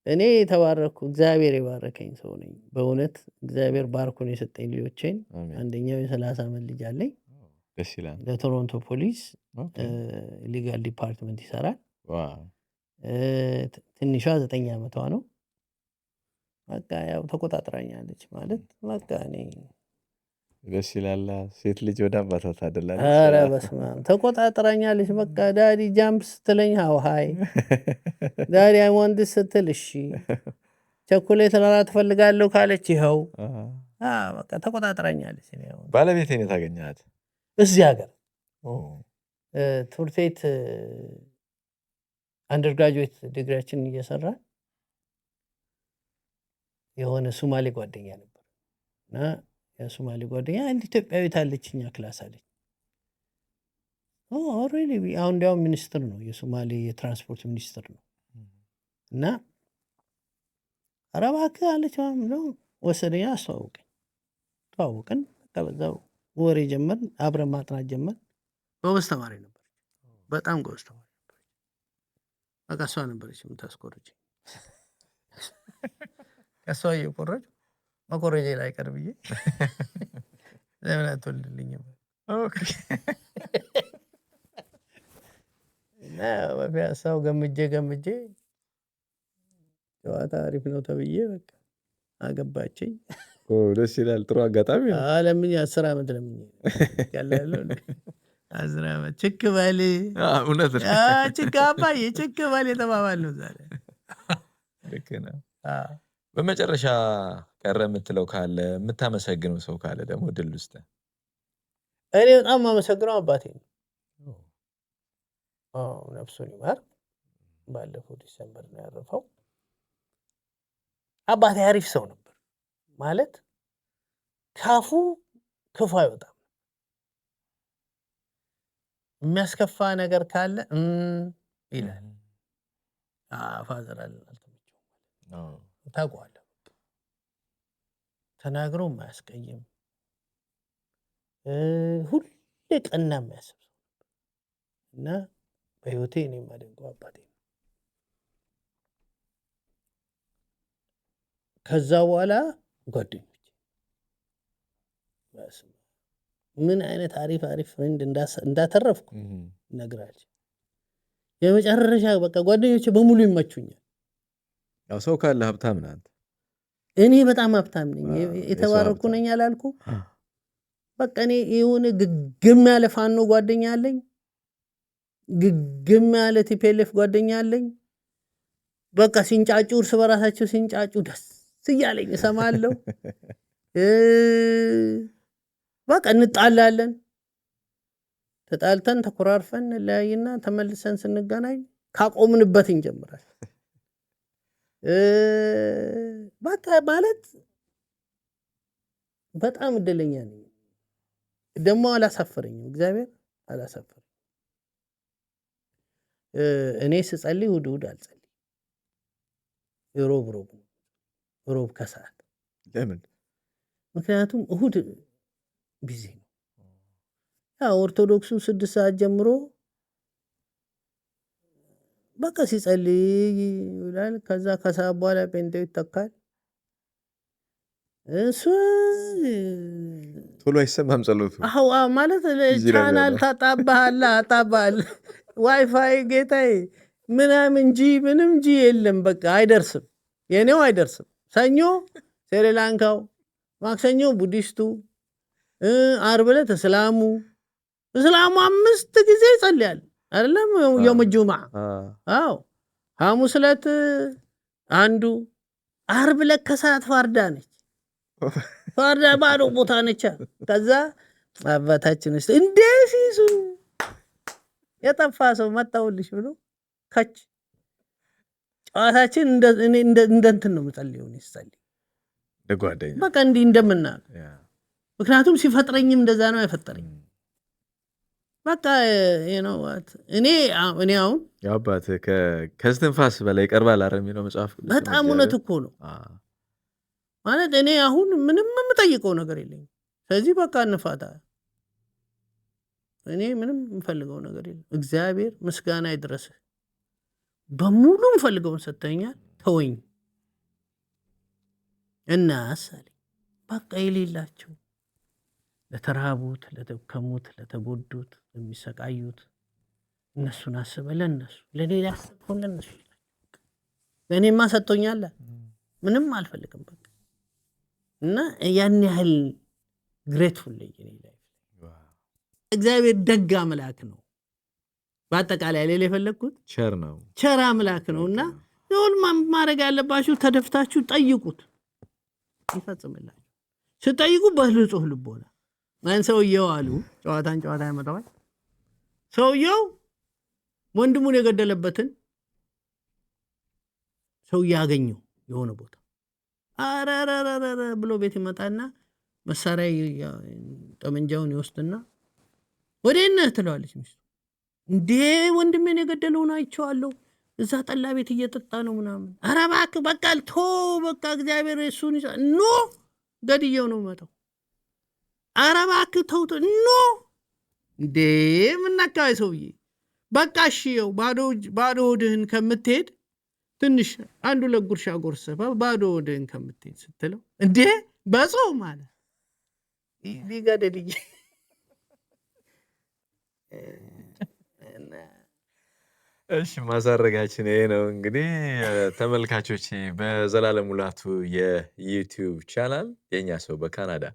እኔ የተባረኩ እግዚአብሔር የባረከኝ ሰው ነኝ በእውነት። እግዚአብሔር ባርኮን የሰጠኝ ልጆቼን። አንደኛው የ30 ዓመት ልጅ አለኝ። ደስ ይላል። ለቶሮንቶ ፖሊስ ሊጋል ዲፓርትመንት ይሰራል። ትንሿ 9 ዓመቷ ነው። በቃ ያው ተቆጣጥራኛለች ማለት በቃ እኔ ደስ ይላል። ሴት ልጅ ወደ አባቷ ታደላለች። ኧረ በስመ አብ ተቆጣጥራኛለች። በቃ ዳዲ ጃምፕ ስትለኝ ሃይ ዳዲ አይ ዋንት ስትል እሺ፣ ቸኮሌት ትፈልጋለሁ ካለች ይኸው በቃ ተቆጣጥራኛለች። ባለቤቴን የታገኛት እዚህ ሀገር ትምህርት ቤት አንደርግራጁዌት ዲግሪያችንን እየሰራ የሆነ ሶማሌ ጓደኛ ነበር እና የሶማሌ ጓደኛ አንድ ኢትዮጵያዊት አለችኛ ክላስ አለች። ኦሬዲ አሁን እንዲያውም ሚኒስትር ነው፣ የሶማሌ የትራንስፖርት ሚኒስትር ነው። እና ኧረ እባክህ አለች ነው ወሰደኛ፣ አስተዋወቀኝ። ተዋወቅን። በቃ በዛው ወሬ ጀመርን፣ አብረን ማጥናት ጀመርን። ጎበዝ ተማሪ ነበር፣ በጣም ጎበዝ ተማሪ ነበር። በቃ እሷ ነበረች የምታስቆርጭኝ። ከእሷ እየቆረጭ መኮረጃ ላይ ቀርብዬ ለምን አትወልድልኝም? እና በፒያሳው ገምጄ ጨዋታ አሪፍ ነው ተብዬ በቃ አገባችኝ። ደስ ይላል። ጥሩ አጋጣሚ ነው። ለምን 10 ዓመት ለምን ያለው 10 ዓመት ችክ በል እውነት ነው። ችክ አባዬ ችክ በል የተባባል ነው ዛሬ። ልክ ነው። በመጨረሻ ቀረ የምትለው ካለ የምታመሰግነው ሰው ካለ ደግሞ ድል ውስጥ። እኔ በጣም የማመሰግነው አባቴ ነው። ነፍሱን ይማር። ባለፈው ዲሰምበር ነው ያረፈው። አባቴ አሪፍ ሰው ነበር ማለት ካፉ ክፉ አይወጣም። የሚያስከፋ ነገር ካለ ይላል። ፋዘር አለን አልተመቸውም። ታውቀዋለህ፣ ተናግሮ የማያስቀይም ሁሌ ቀና የሚያስብ ሰው እና በህይወቴ እኔ የማደንቀው አባቴ ነው። ከዛ በኋላ ጓደኞች ምን አይነት አሪፍ ፍሬንድ እንዳተረፍኩ እነግራለሁ። የመጨረሻ በቃ ጓደኞቼ በሙሉ ይመቹኛል። ያው ሰው ካለ ሀብታም ነህ አንተ። እኔ በጣም ሀብታም ነኝ፣ የተባረኩ ነኝ አላልኩ? በቃ እኔ የሆነ ግግም ያለ ፋኖ ጓደኛ አለኝ፣ ግግም ያለ ቲፒኤልኤፍ ጓደኛ አለኝ። በቃ ሲንጫጩ እርስ በራሳቸው ሲንጫጩ ደስ እያለኝ እሰማለሁ። በቃ እንጣላለን፣ ተጣልተን ተኮራርፈን እንለያይና ተመልሰን ስንገናኝ ካቆምንበት እንጀምራለን። በቃ ማለት በጣም እድለኛ ነኝ። ደግሞ አላሳፈረኝም፣ እግዚአብሔር አላሳፈረኝም። እኔ ስጸልይ እሑድ አልጸልይም። ሮብ ከሰዓት። ለምን? ምክንያቱም እሑድ ቢዚ ነው። ያው ኦርቶዶክሱ 6 ሰዓት ጀምሮ በቃ ሲጸልይ ይውላል። ከዛ ከሰዓት በኋላ ጴንጤው ይተካል። እሱ ቶሎ አይሰማም ጸሎቱ። ማለት ቻናል ታጣባሃል። ዋይፋይ ጌታዬ ምናምን እንጂ ምንም እንጂ የለም። በቃ አይደርስም፣ የኔው አይደርስም። ሰኞ ስሪላንካው፣ ማክሰኞ ቡዲስቱ፣ ዓርብ ዕለት እስላሙ 5 ጊዜ ይጸልያል አይደለም የውም ጁምዓ። አዎ ሐሙስ ዕለት አንዱ፣ ዓርብ ዕለት ከሰዓት ፋርዳ ነች። ፋርዳ ባዶ ቦታ ነች። ከዛ አባታችን ውስጥ እንደ ሲሱ የጠፋ ሰው መጣውልሽ ብሎ ከች ጨዋታችን እንደ እንትን ነው የምጸልየው። ይጸልይ ለጓደኛ በቃ እንዲህ እንደምና ምክንያቱም ሲፈጥረኝም እንደዛ ነው አይፈጠረኝ። በቃ እኔ አሁን ያባት ከስትንፋስ በላይ ይቀርባል አይደል የሚለው መጽሐፍ። በጣም እውነት እኮ ነው ማለት እኔ አሁን ምንም የምጠይቀው ነገር የለኝም። ስለዚህ በቃ እንፋታ። እኔ ምንም የምፈልገው ነገር የለም። እግዚአብሔር ምስጋና ይድረስህ። በሙሉ የምፈልገውን ሰጥተኛል፣ ተወኝ እና አሳለኝ። በቃ የሌላቸው ለተራቡት፣ ለተከሙት፣ ለተጎዱት፣ ለሚሰቃዩት እነሱን አስበ ለነሱ ለሌላ አስበው ለነሱ ለእኔማ ሰጥቶኛል። ምንም አልፈልግም በቃ እና ያን ያህል ግሬትፉል ነኝ። እግዚአብሔር ደግ አምላክ ነው። በአጠቃላይ ሌላ የፈለግኩት ቸር አምላክ ነው እና ሁሉ ማድረግ ያለባችሁ ተደፍታችሁ ጠይቁት፣ ይፈጽምላችሁ። ስጠይቁ በንጹህ ልቦና ማን ሰውየው አሉ ጨዋታን ጨዋታ ያመጣዋል። ሰውየው ወንድሙን የገደለበትን ሰው ያገኘው የሆነ ቦታ አራራራራ ብሎ ቤት ይመጣና መሳሪያ ጠመንጃውን ይወስድና ወዴት ነህ ትለዋለች ሚስቱ። እንዴ ወንድሜን የገደለውን አይቼዋለሁ፣ እዛ ጠላ ቤት እየጠጣ ነው ምናምን። ኧረ እባክህ በቃ በቃ እግዚአብሔር እሱን ኖ ገድየው ነው መጣው። ኧረ እባክህ ተው ኖ እንዴ ምናካይ ሰውዬ በቃ እሺው ባዶ ሆድህን ከምትሄድ ትንሽ አንዱ ለጉርሻ ጎርሰህ ባዶ ሆድህን ከምትሄድ ስትለው እንዴ በጾም ማለት ሊገደልኝ። እሺ ማሳረጋችን ይሄ ነው እንግዲህ ተመልካቾች። በዘላለም ሙላቱ የዩቲዩብ ቻናል የኛ ሰው በካናዳ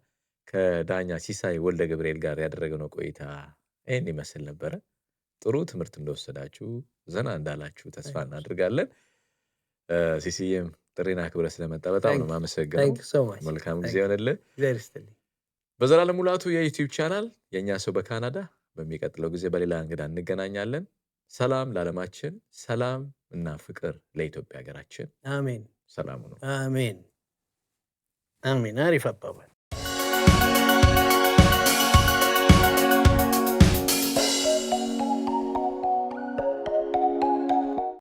ከዳኛ ሲሳይ ወልደ ገብርኤል ጋር ያደረገው ቆይታ ይሄን ይመስል ነበረ። ጥሩ ትምህርት እንደወሰዳችሁ ዘና እንዳላችሁ ተስፋ እናድርጋለን። ሲሲዬም ጥሪና ክብረ ስለመጣ በጣም ነው ማመሰግነው። መልካም ጊዜ ይሆንልህ። በዘላለም ሙላቱ የዩቲዩብ ቻናል የኛ ሰው በካናዳ በሚቀጥለው ጊዜ በሌላ እንግዳ እንገናኛለን። ሰላም ለዓለማችን፣ ሰላም እና ፍቅር ለኢትዮጵያ ሀገራችን። አሜን። ሰላሙ ነው። አሜን አሜን። አሪፍ አባባል